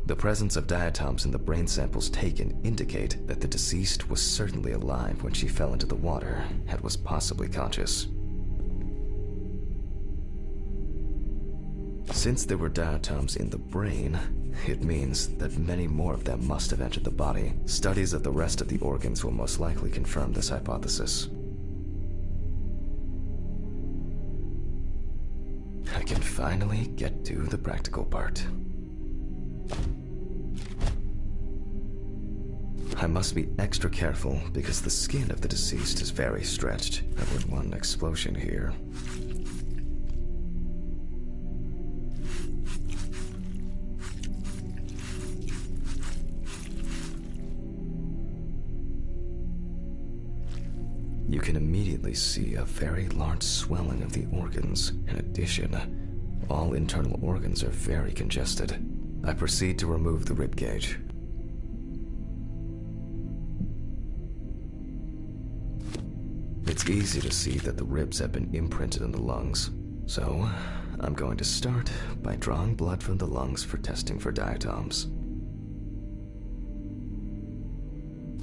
The presence of diatoms in the brain samples taken indicate that the deceased was certainly alive when she fell into the water and was possibly conscious. Since there were diatoms in the brain, it means that many more of them must have entered the body. Studies of the rest of the organs will most likely confirm this hypothesis. I can finally get to the practical part. I must be extra careful because the skin of the deceased is very stretched. I wouldn't want an explosion here. You can immediately see a very large swelling of the organs. In addition, all internal organs are very congested. I proceed to remove the rib cage. It's easy to see that the ribs have been imprinted in the lungs, so I'm going to start by drawing blood from the lungs for testing for diatoms.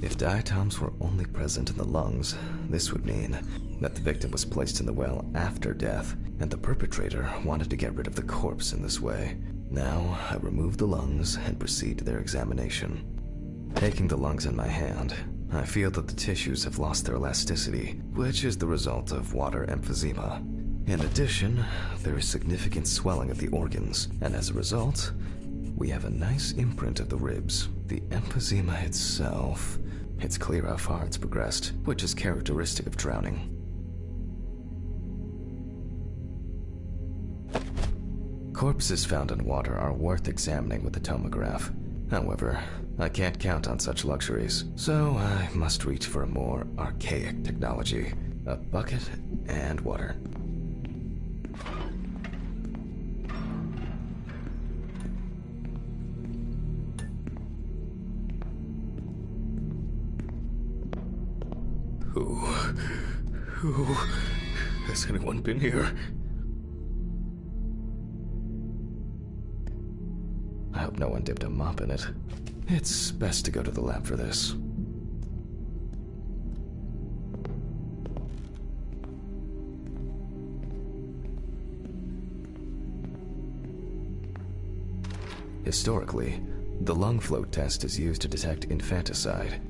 If diatoms were only present in the lungs, this would mean that the victim was placed in the well after death, and the perpetrator wanted to get rid of the corpse in this way. Now, I remove the lungs and proceed to their examination. Taking the lungs in my hand, I feel that the tissues have lost their elasticity, which is the result of water emphysema. In addition, there is significant swelling of the organs, and as a result, we have a nice imprint of the ribs. The emphysema itself, it's clear how far it's progressed, which is characteristic of drowning. Corpses found in water are worth examining with a tomograph. However, I can't count on such luxuries, so I must reach for a more archaic technology: a bucket and water. Who has anyone been here? I hope no one dipped a mop in it. It's best to go to the lab for this. Historically, the lung float test is used to detect infanticide.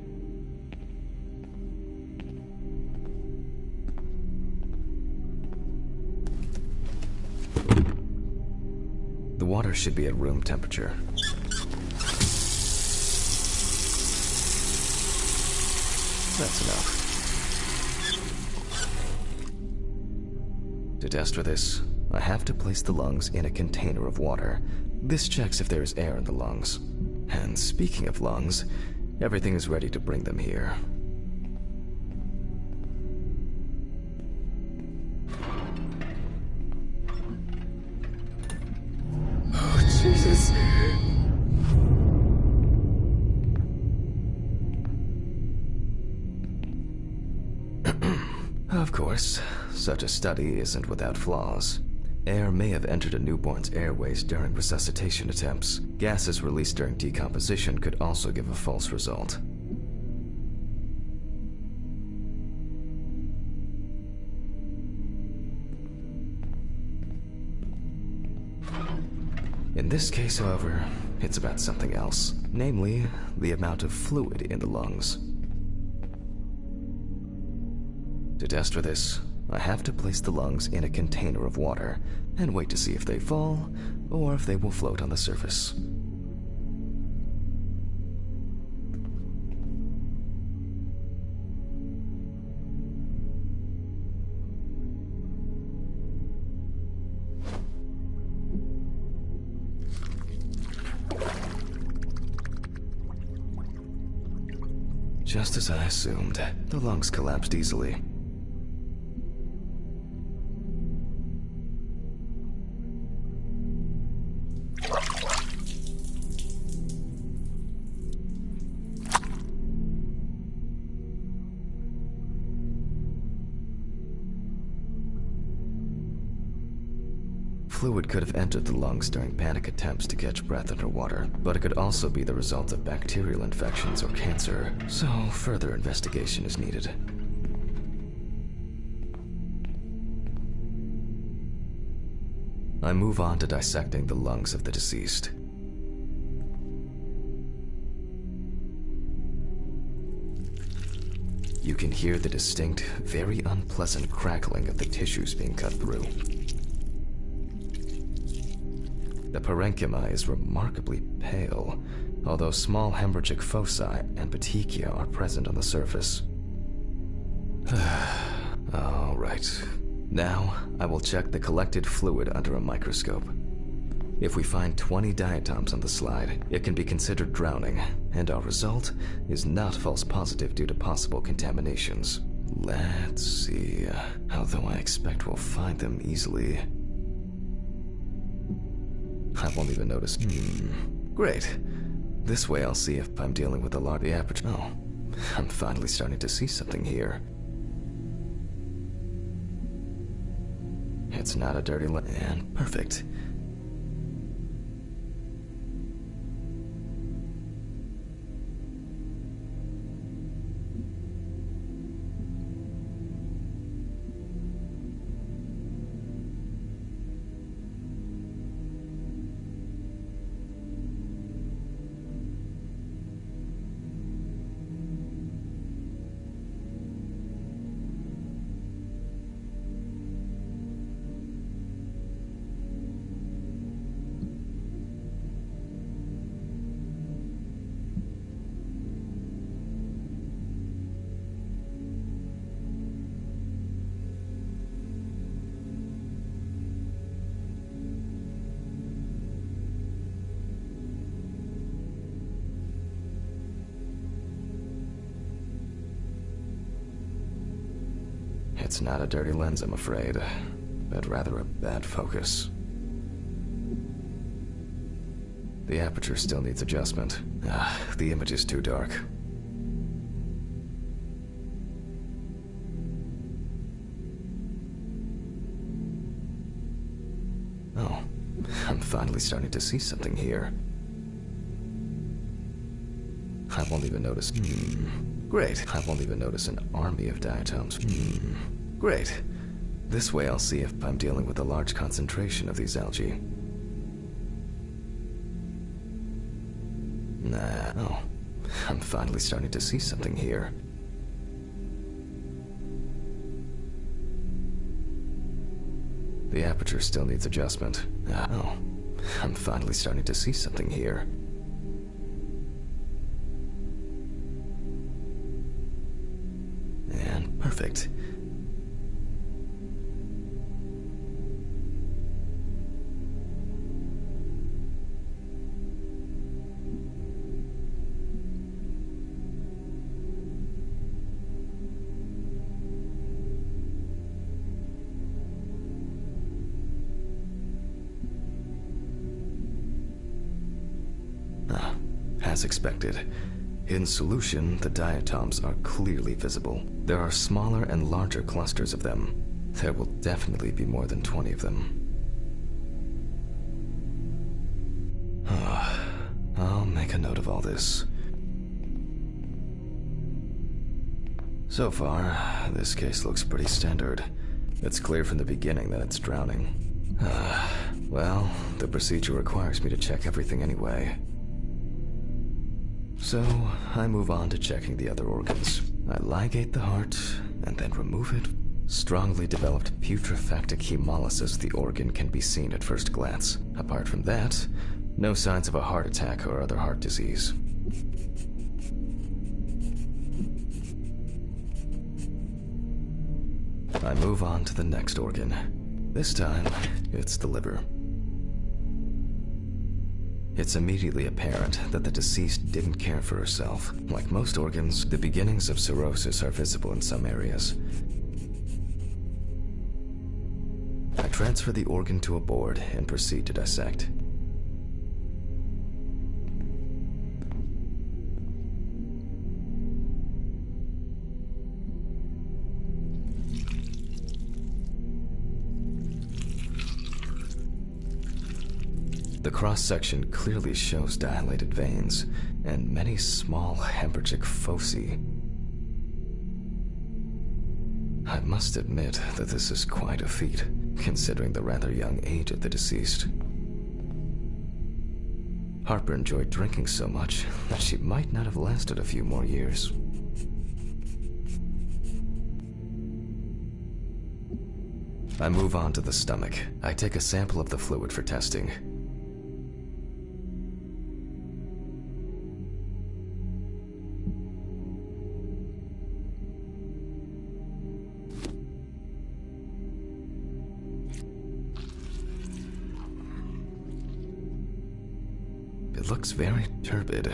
The water should be at room temperature. That's enough. To test for this, I have to place the lungs in a container of water. This checks if there is air in the lungs. And speaking of lungs, everything is ready to bring them here. Jesus. Of course, such a study isn't without flaws. Air may have entered a newborn's airways during resuscitation attempts. Gases released during decomposition could also give a false result. In this case, however, it's about something else, namely, the amount of fluid in the lungs. To test for this, I have to place the lungs in a container of water and wait to see if they fall or if they will float on the surface. Just as I assumed, the lungs collapsed easily. fluid could have entered the lungs during panic attempts to catch breath underwater, but it could also be the result of bacterial infections or cancer, so further investigation is needed. I move on to dissecting the lungs of the deceased. You can hear the distinct, very unpleasant crackling of the tissues being cut through. The parenchyma is remarkably pale, although small hemorrhagic foci and petechia are present on the surface. All right. Now, I will check the collected fluid under a microscope. If we find 20 diatoms on the slide, it can be considered drowning, and our result is not false positive due to possible contaminations. Let's see, although I expect we'll find them easily. I won't even notice. Great. This way I'll see if I'm dealing with a large aperture. Oh, I'm finally starting to see something here. It's not a dirty and perfect. It's not a dirty lens, I'm afraid, but rather a bad focus. The aperture still needs adjustment. The image is too dark. Oh, I'm finally starting to see something here. I won't even notice. Great. I won't even notice an army of diatoms. Great. This way I'll see if I'm dealing with a large concentration of these algae. Oh, I'm finally starting to see something here. The aperture still needs adjustment. Oh, I'm finally starting to see something here. And perfect. As expected, in solution, the diatoms are clearly visible. There are smaller and larger clusters of them. There will definitely be more than 20 of them. I'll make a note of all this. So far, this case looks pretty standard. It's clear from the beginning that it's drowning. Well, the procedure requires me to check everything anyway. So, I move on to checking the other organs. I ligate the heart, and then remove it. Strongly developed putrefactic hemolysis of the organ can be seen at first glance. Apart from that, no signs of a heart attack or other heart disease. I move on to the next organ. This time, it's the liver. It's immediately apparent that the deceased didn't care for herself. Like most organs, the beginnings of cirrhosis are visible in some areas. I transfer the organ to a board and proceed to dissect. The cross-section clearly shows dilated veins and many small hemorrhagic foci. I must admit that this is quite a feat, considering the rather young age of the deceased. Harper enjoyed drinking so much that she might not have lasted a few more years. I move on to the stomach. I take a sample of the fluid for testing. It looks very turbid.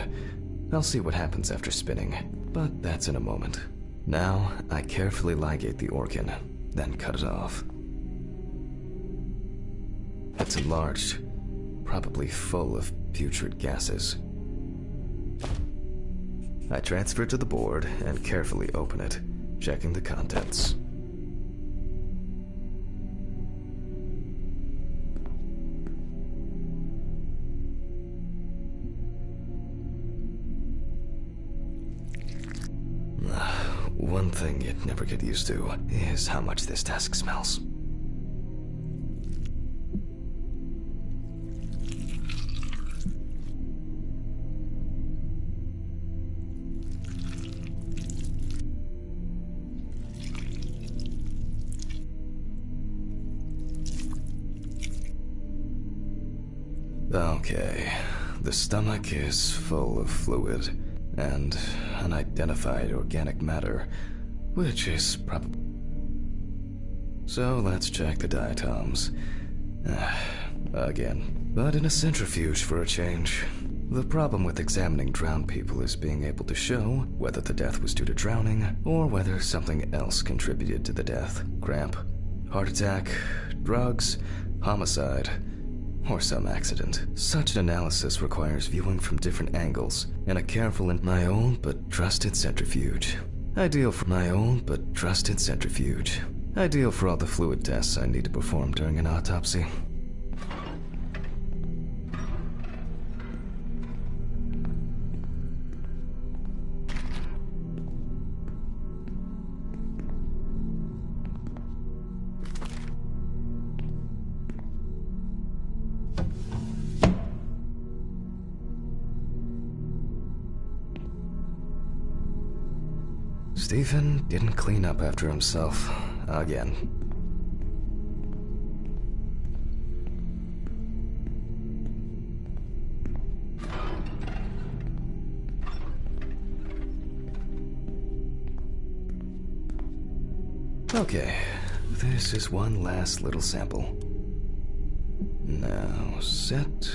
I'll see what happens after spinning, but that's in a moment. Now, I carefully ligate the organ, then cut it off. It's enlarged, probably full of putrid gases. I transfer it to the board and carefully open it, checking the contents. One thing you'd never get used to is how much this desk smells. Okay, the stomach is full of fluid and unidentified organic matter, which is probably... So let's check the diatoms. Again, but in a centrifuge for a change. The problem with examining drowned people is being able to show whether the death was due to drowning or whether something else contributed to the death. Cramp, heart attack, drugs, homicide, or some accident. Such an analysis requires viewing from different angles and a careful and my own but trusted centrifuge. Ideal for all the fluid tests I need to perform during an autopsy. Stephen didn't clean up after himself again. Okay, this is one last little sample. Now set.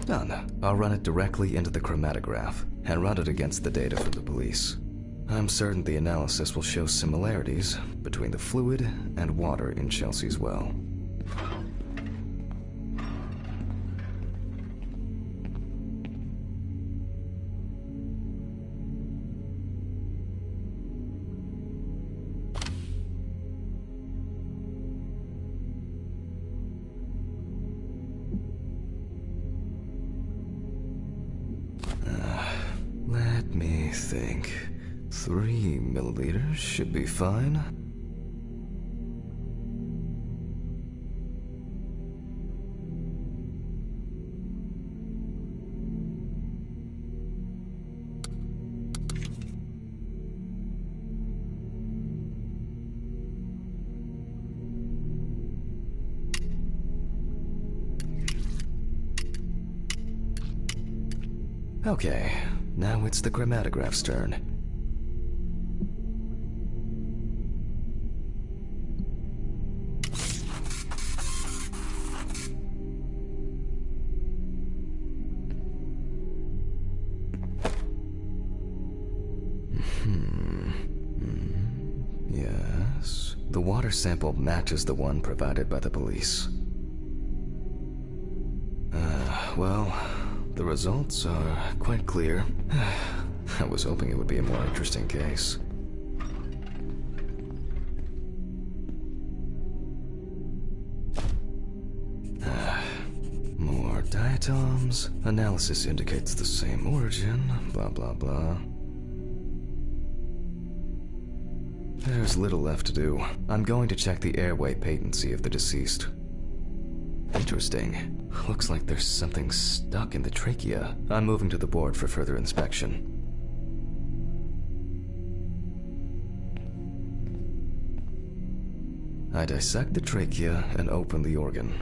Done. I'll run it directly into the chromatograph and run it against the data from the police. I'm certain the analysis will show similarities between the fluid and water in Chelsea's well. think 3 milliliters should be fine. Okay, now it's the chromatograph's turn. Yes, the water sample matches the one provided by the police. Well, the results are quite clear. I was hoping it would be a more interesting case. More diatoms. Analysis indicates the same origin. Blah, blah, blah. There's little left to do. I'm going to check the airway patency of the deceased. Interesting. Looks like there's something stuck in the trachea. I'm moving to the board for further inspection. I dissect the trachea and open the organ.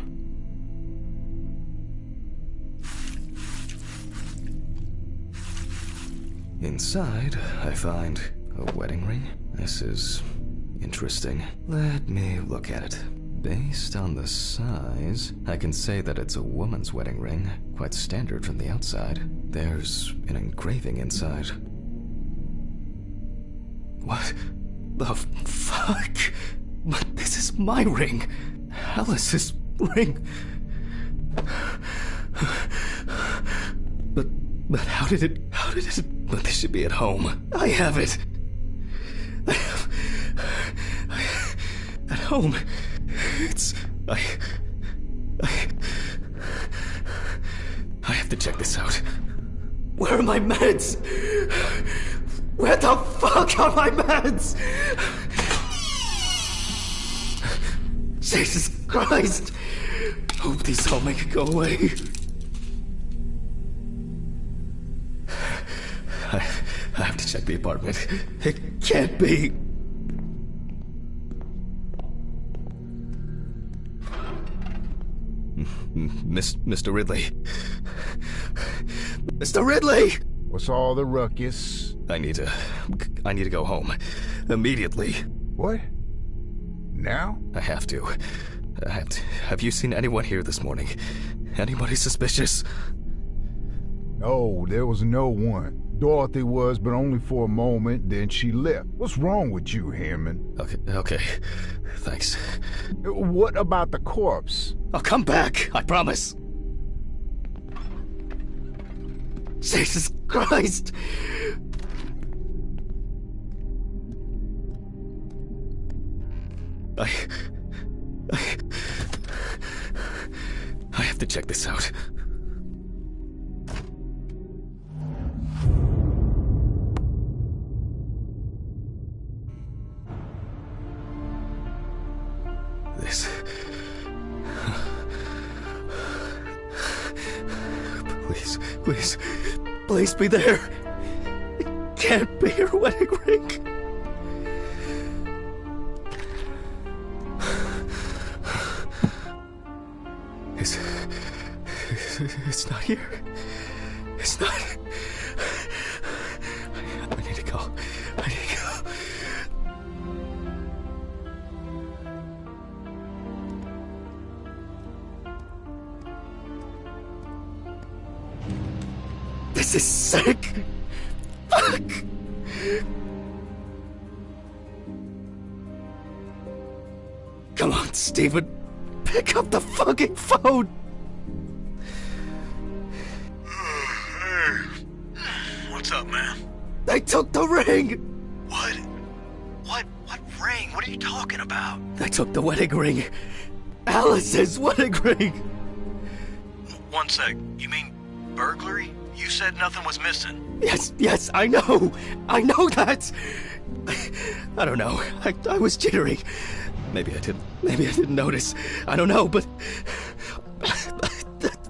Inside, I find a wedding ring. This is interesting. Let me look at it. Based on the size, I can say that it's a woman's wedding ring, quite standard from the outside. There's an engraving inside. What the fuck? But this is my ring! Alice's ring! But how did it... But this should be at home. I have it! At home. It's... I have to check this out. Where are my meds? Where the fuck are my meds? Jesus Christ! Hope these all make it go away. I have to check the apartment. It can't be. Mr. Ridley. Mr. Ridley! What's all the ruckus? I need to go home. Immediately. What? Now? I have to. Have you seen anyone here this morning? Anybody suspicious? No, there was no one. Dorothy was, but only for a moment, then she left. What's wrong with you, Hammond? Okay. Thanks. What about the corpse? I'll come back, I promise. Jesus Christ! I have to check this out. This... Please be there. It can't be her wedding ring. It's not here. It's not. I need to go. This is sick! Fuck! Come on, Steven. Pick up the fucking phone! Hey. What's up, man? They took the ring! What? What ring? What are you talking about? They took the wedding ring. Alice's wedding ring! One sec. You mean burglary? You said nothing was missing. Yes, I know that! I don't know, I was jittery. Maybe I didn't notice. I don't know, but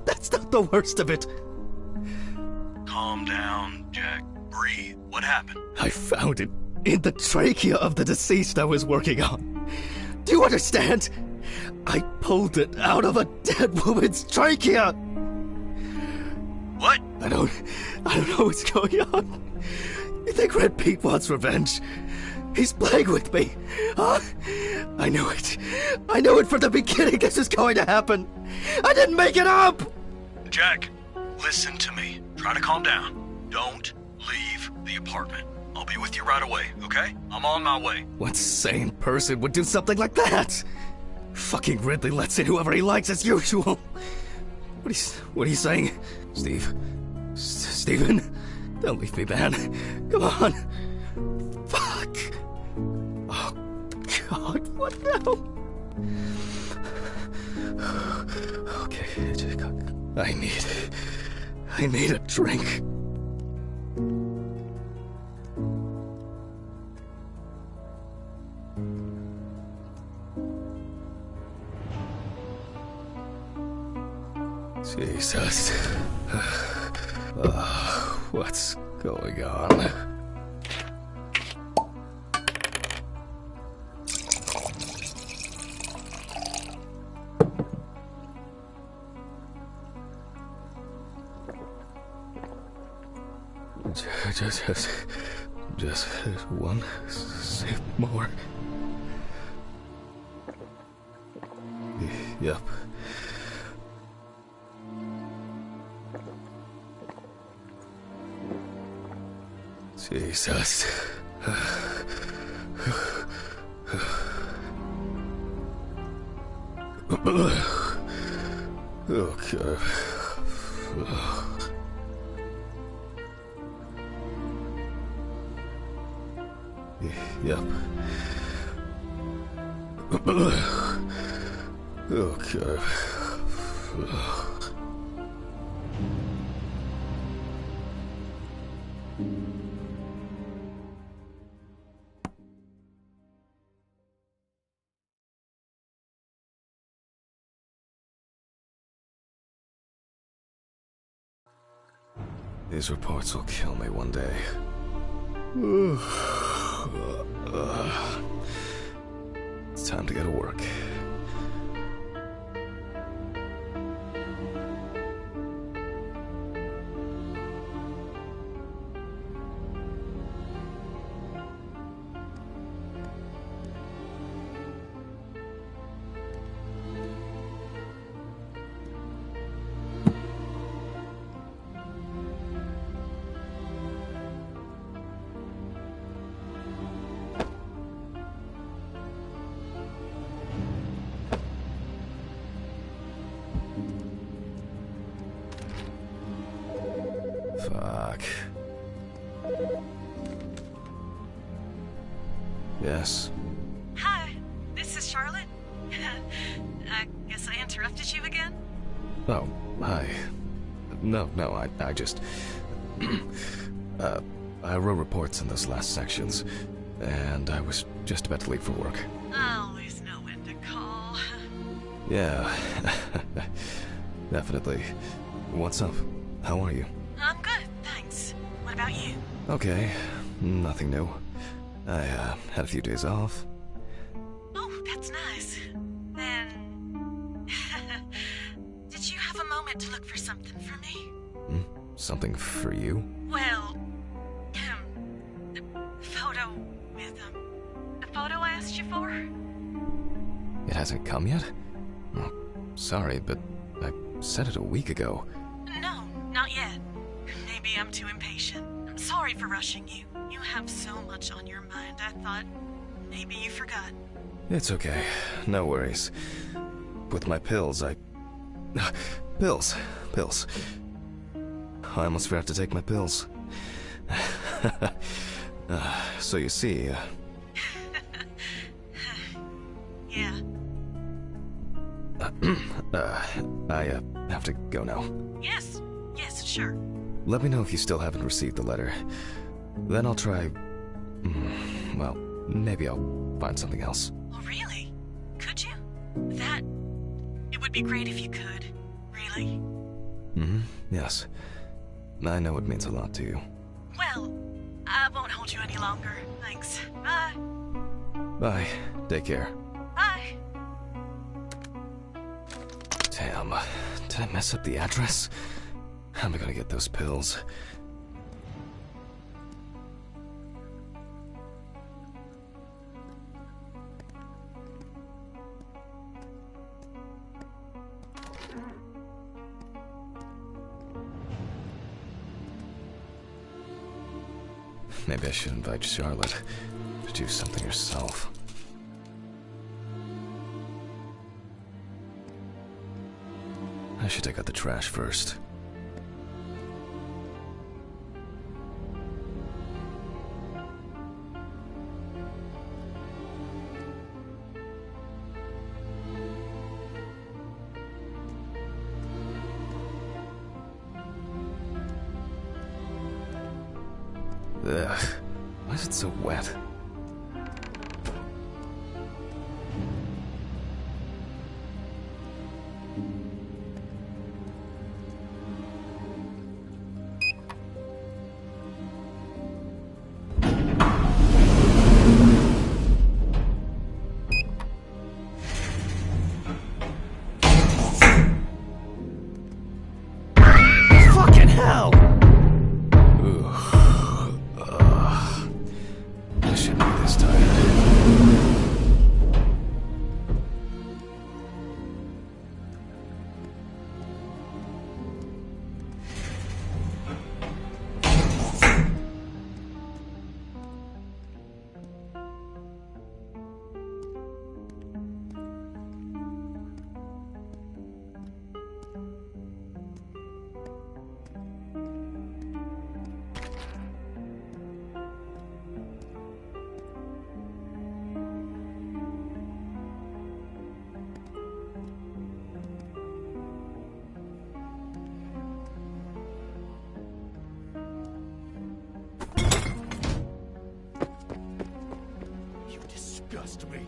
that's not the worst of it. Calm down, Jack. Breathe. What happened? I found it in the trachea of the deceased I was working on. Do you understand? I pulled it out of a dead woman's trachea! What? I don't know what's going on. You think Red Pete wants revenge? He's playing with me. Huh? I knew it. I knew it from the beginning this is going to happen. I didn't make it up! Jack, listen to me. Try to calm down. Don't leave the apartment. I'll be with you right away, okay? I'm on my way. What sane person would do something like that? Fucking Ridley lets in whoever he likes as usual. What are you saying? Steven? Don't leave me, man. Come on. Fuck. Oh, God, what now? Okay, I need a drink. Jesus. What's going on? Just one sip more. Yep. Jesus. Okay. Yep. Okay. These reports will kill me one day. It's time to go to work. Fuck. Yes. Hi, this is Charlotte. I guess I interrupted you again? Oh, hi. No, I just... I wrote reports in those last sections, and I was just about to leave for work. I always know when to call. Yeah, definitely. What's up? How are you? I'm good, thanks. What about you? Okay, nothing new. I had a few days off. Oh, that's nice. Then... Did you have a moment to look for something for me? Something for you? Well, the photo with, the photo I asked you for? It hasn't come yet? Oh, sorry, but I said it a week ago. No, not yet. Maybe I'm too impatient. I'm sorry for rushing you. You have so much on your mind, I thought maybe you forgot. It's okay. No worries. With my pills, Pills. I almost forgot to take my pills. So you see... Yeah. I have to go now. Yes, sure. Let me know if you still haven't received the letter. Then I'll try... well, maybe I'll find something else. Oh, really? Could you? That... It would be great if you could. Really. Yes. I know it means a lot to you. Well, I won't hold you any longer. Thanks. Bye. Bye. Take care. Bye. Damn. Did I mess up the address? How am I gonna get those pills? Maybe I should invite Charlotte to do something herself. I should take out the trash first. Ugh, why is it so wet? Fucking hell! I shouldn't be this tired. You disgust me.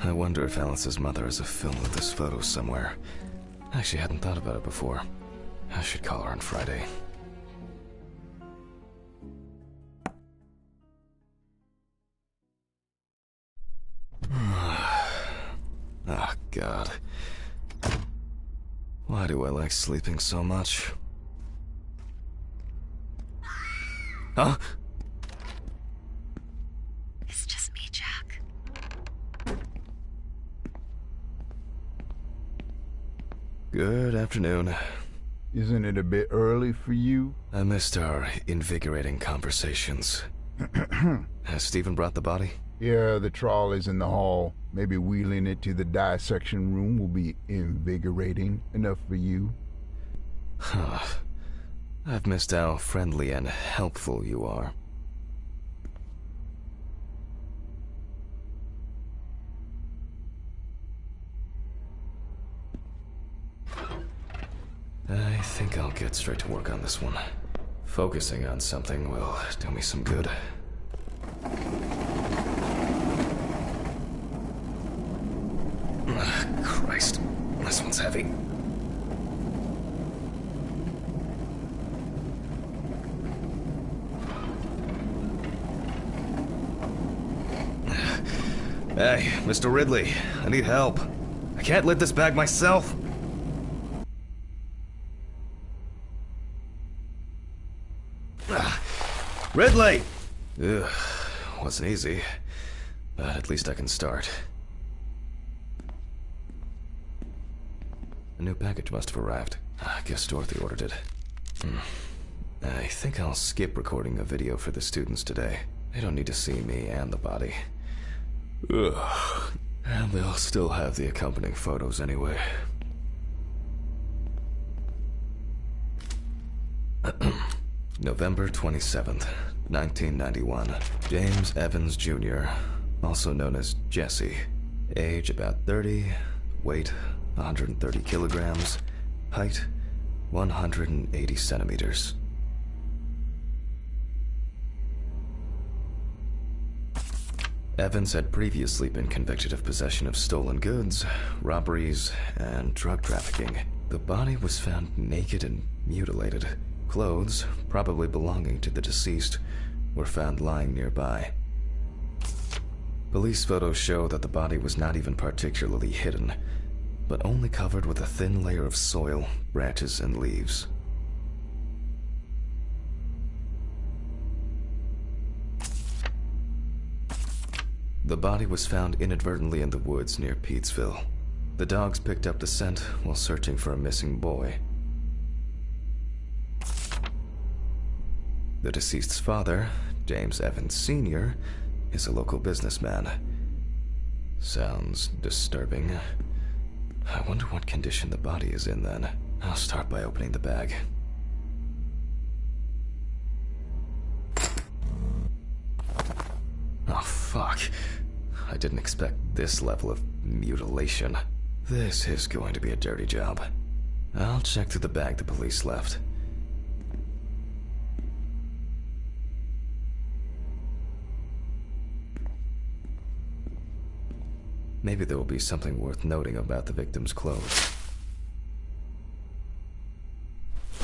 I wonder if Alice's mother has a film of this photo somewhere. I actually hadn't thought about it before. I should call her on Friday. Oh, God. Why do I like sleeping so much? Huh? It's just me, Jack. Good afternoon. Isn't it a bit early for you? I missed our invigorating conversations. Has Stephen brought the body? Yeah, the trolley's in the hall. Maybe wheeling it to the dissection room will be invigorating enough for you. Huh. I've missed how friendly and helpful you are. I think I'll get straight to work on this one. Focusing on something will do me some good. Christ, this one's heavy. Hey, Mr. Ridley, I need help. I can't lift this bag myself. Ridley! Ugh, wasn't easy, but at least I can start. A new package must have arrived. I guess Dorothy ordered it. I think I'll skip recording a video for the students today. They don't need to see me and the body. Ugh. And they'll still have the accompanying photos anyway. November 27th, 1991. James Evans Jr., also known as Jesse. Age about 30, Weight, 130 kilograms. Height, 180 centimeters. Evans had previously been convicted of possession of stolen goods, robberies, and drug trafficking. The body was found naked and mutilated. Clothes, probably belonging to the deceased, were found lying nearby. Police photos show that the body was not even particularly hidden, but only covered with a thin layer of soil, branches, and leaves. The body was found inadvertently in the woods near Peetsville. The dogs picked up the scent while searching for a missing boy. The deceased's father, James Evans Sr., is a local businessman. Sounds disturbing. I wonder what condition the body is in then. I'll start by opening the bag. Oh, fuck. I didn't expect this level of mutilation. This is going to be a dirty job. I'll check through the bag the police left. Maybe there will be something worth noting about the victim's clothes.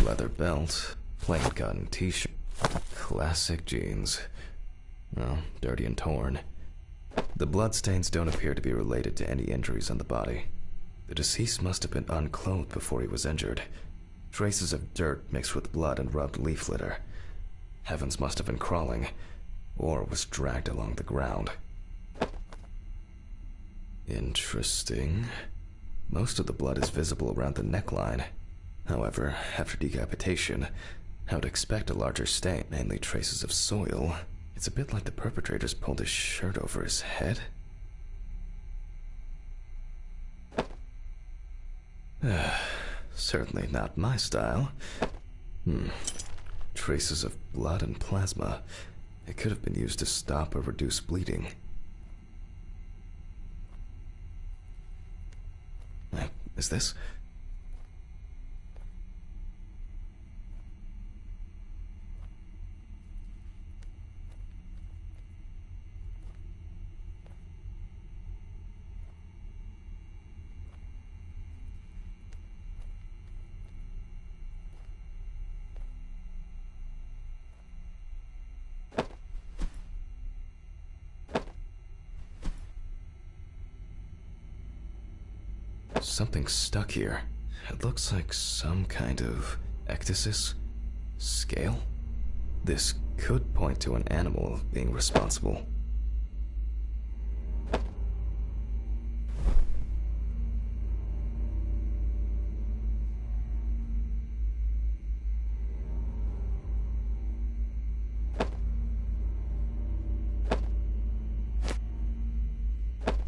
Leather belt, plain cotton t-shirt, classic jeans. Oh, dirty and torn. The bloodstains don't appear to be related to any injuries on the body. The deceased must have been unclothed before he was injured. Traces of dirt mixed with blood and rubbed leaf litter. Evans must have been crawling, or was dragged along the ground. Interesting. Most of the blood is visible around the neckline. However, after decapitation, I would expect a larger stain, mainly traces of soil. It's a bit like the perpetrators pulled his shirt over his head. Certainly not my style. Traces of blood and plasma. It could have been used to stop or reduce bleeding. Is this? Something stuck here. It looks like some kind of ecdysis? Scale? This could point to an animal being responsible.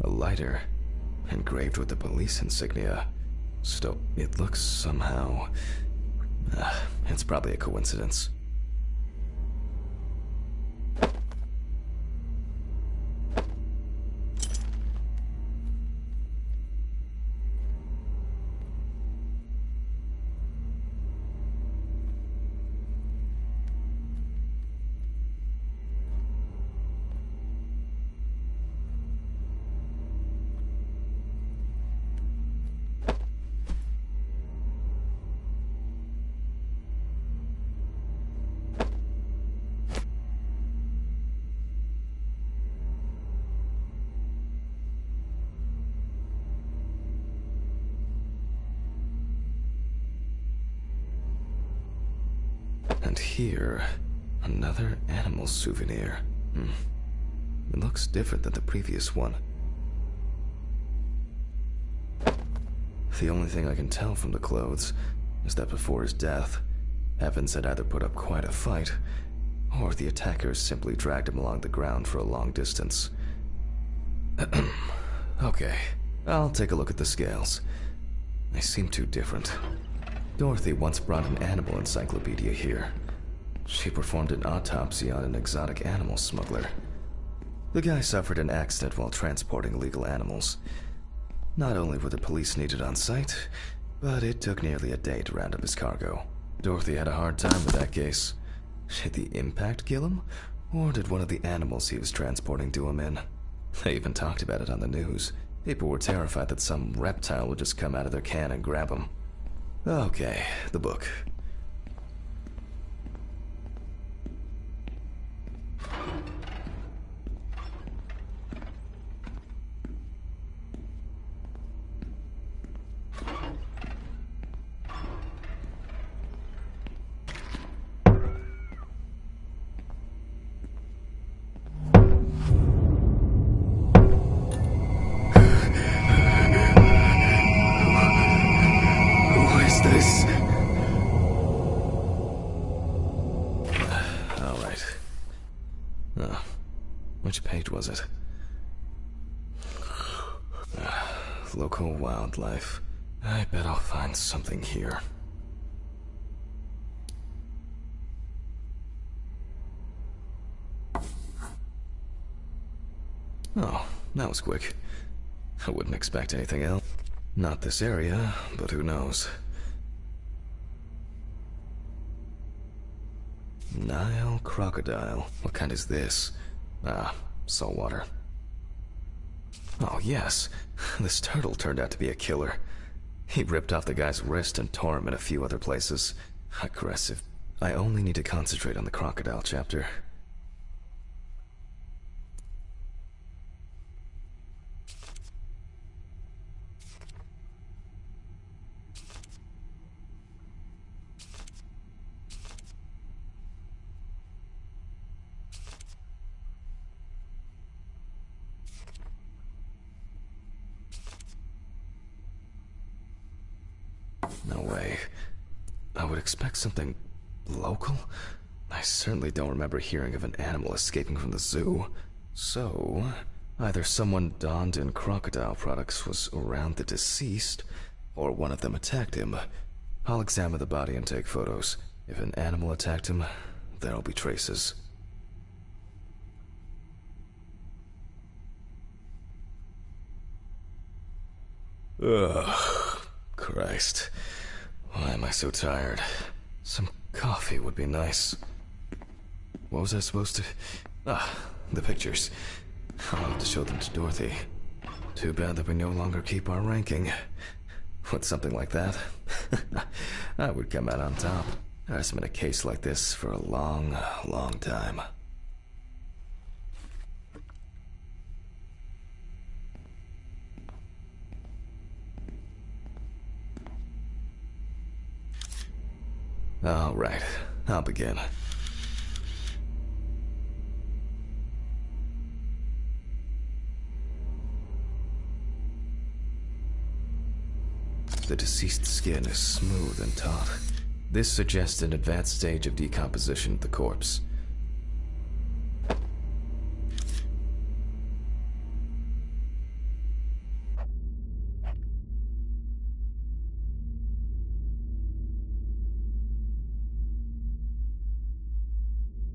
A lighter. Engraved with the police insignia. Still, it looks somehow... it's probably a coincidence. And here, another animal souvenir. It looks different than the previous one. The only thing I can tell from the clothes is that before his death, Evans had either put up quite a fight, or the attackers simply dragged him along the ground for a long distance. Okay, I'll take a look at the scales. They seem too different. Dorothy once brought an animal encyclopedia here. She performed an autopsy on an exotic animal smuggler. The guy suffered an accident while transporting illegal animals. Not only were the police needed on site, but it took nearly a day to round up his cargo. Dorothy had a hard time with that case. Did the impact kill him? Or did one of the animals he was transporting do him in? They even talked about it on the news. People were terrified that some reptile would just come out of their can and grab him. Okay, the book. This. All right. Oh, which page was it? Local wildlife. I bet I'll find something here. Oh, that was quick. I wouldn't expect anything else. Not this area, but who knows? Nile crocodile. What kind is this? Ah, saltwater. Oh, yes. This turtle turned out to be a killer. He ripped off the guy's wrist and tore him in a few other places. Aggressive. I only need to concentrate on the crocodile chapter. No way. I would expect something local? I certainly don't remember hearing of an animal escaping from the zoo. So, either someone donned in crocodile products was around the deceased, or one of them attacked him. I'll examine the body and take photos. If an animal attacked him, there'll be traces. Ugh, Christ. Why am I so tired? Some coffee would be nice. What was I supposed to... Ah, the pictures. I'll have to show them to Dorothy. Too bad that we no longer keep our ranking. With something like that, I would come out on top. There's been a case like this for a long, long time. All right, I'll begin. The deceased's skin is smooth and taut. This suggests an advanced stage of decomposition of the corpse.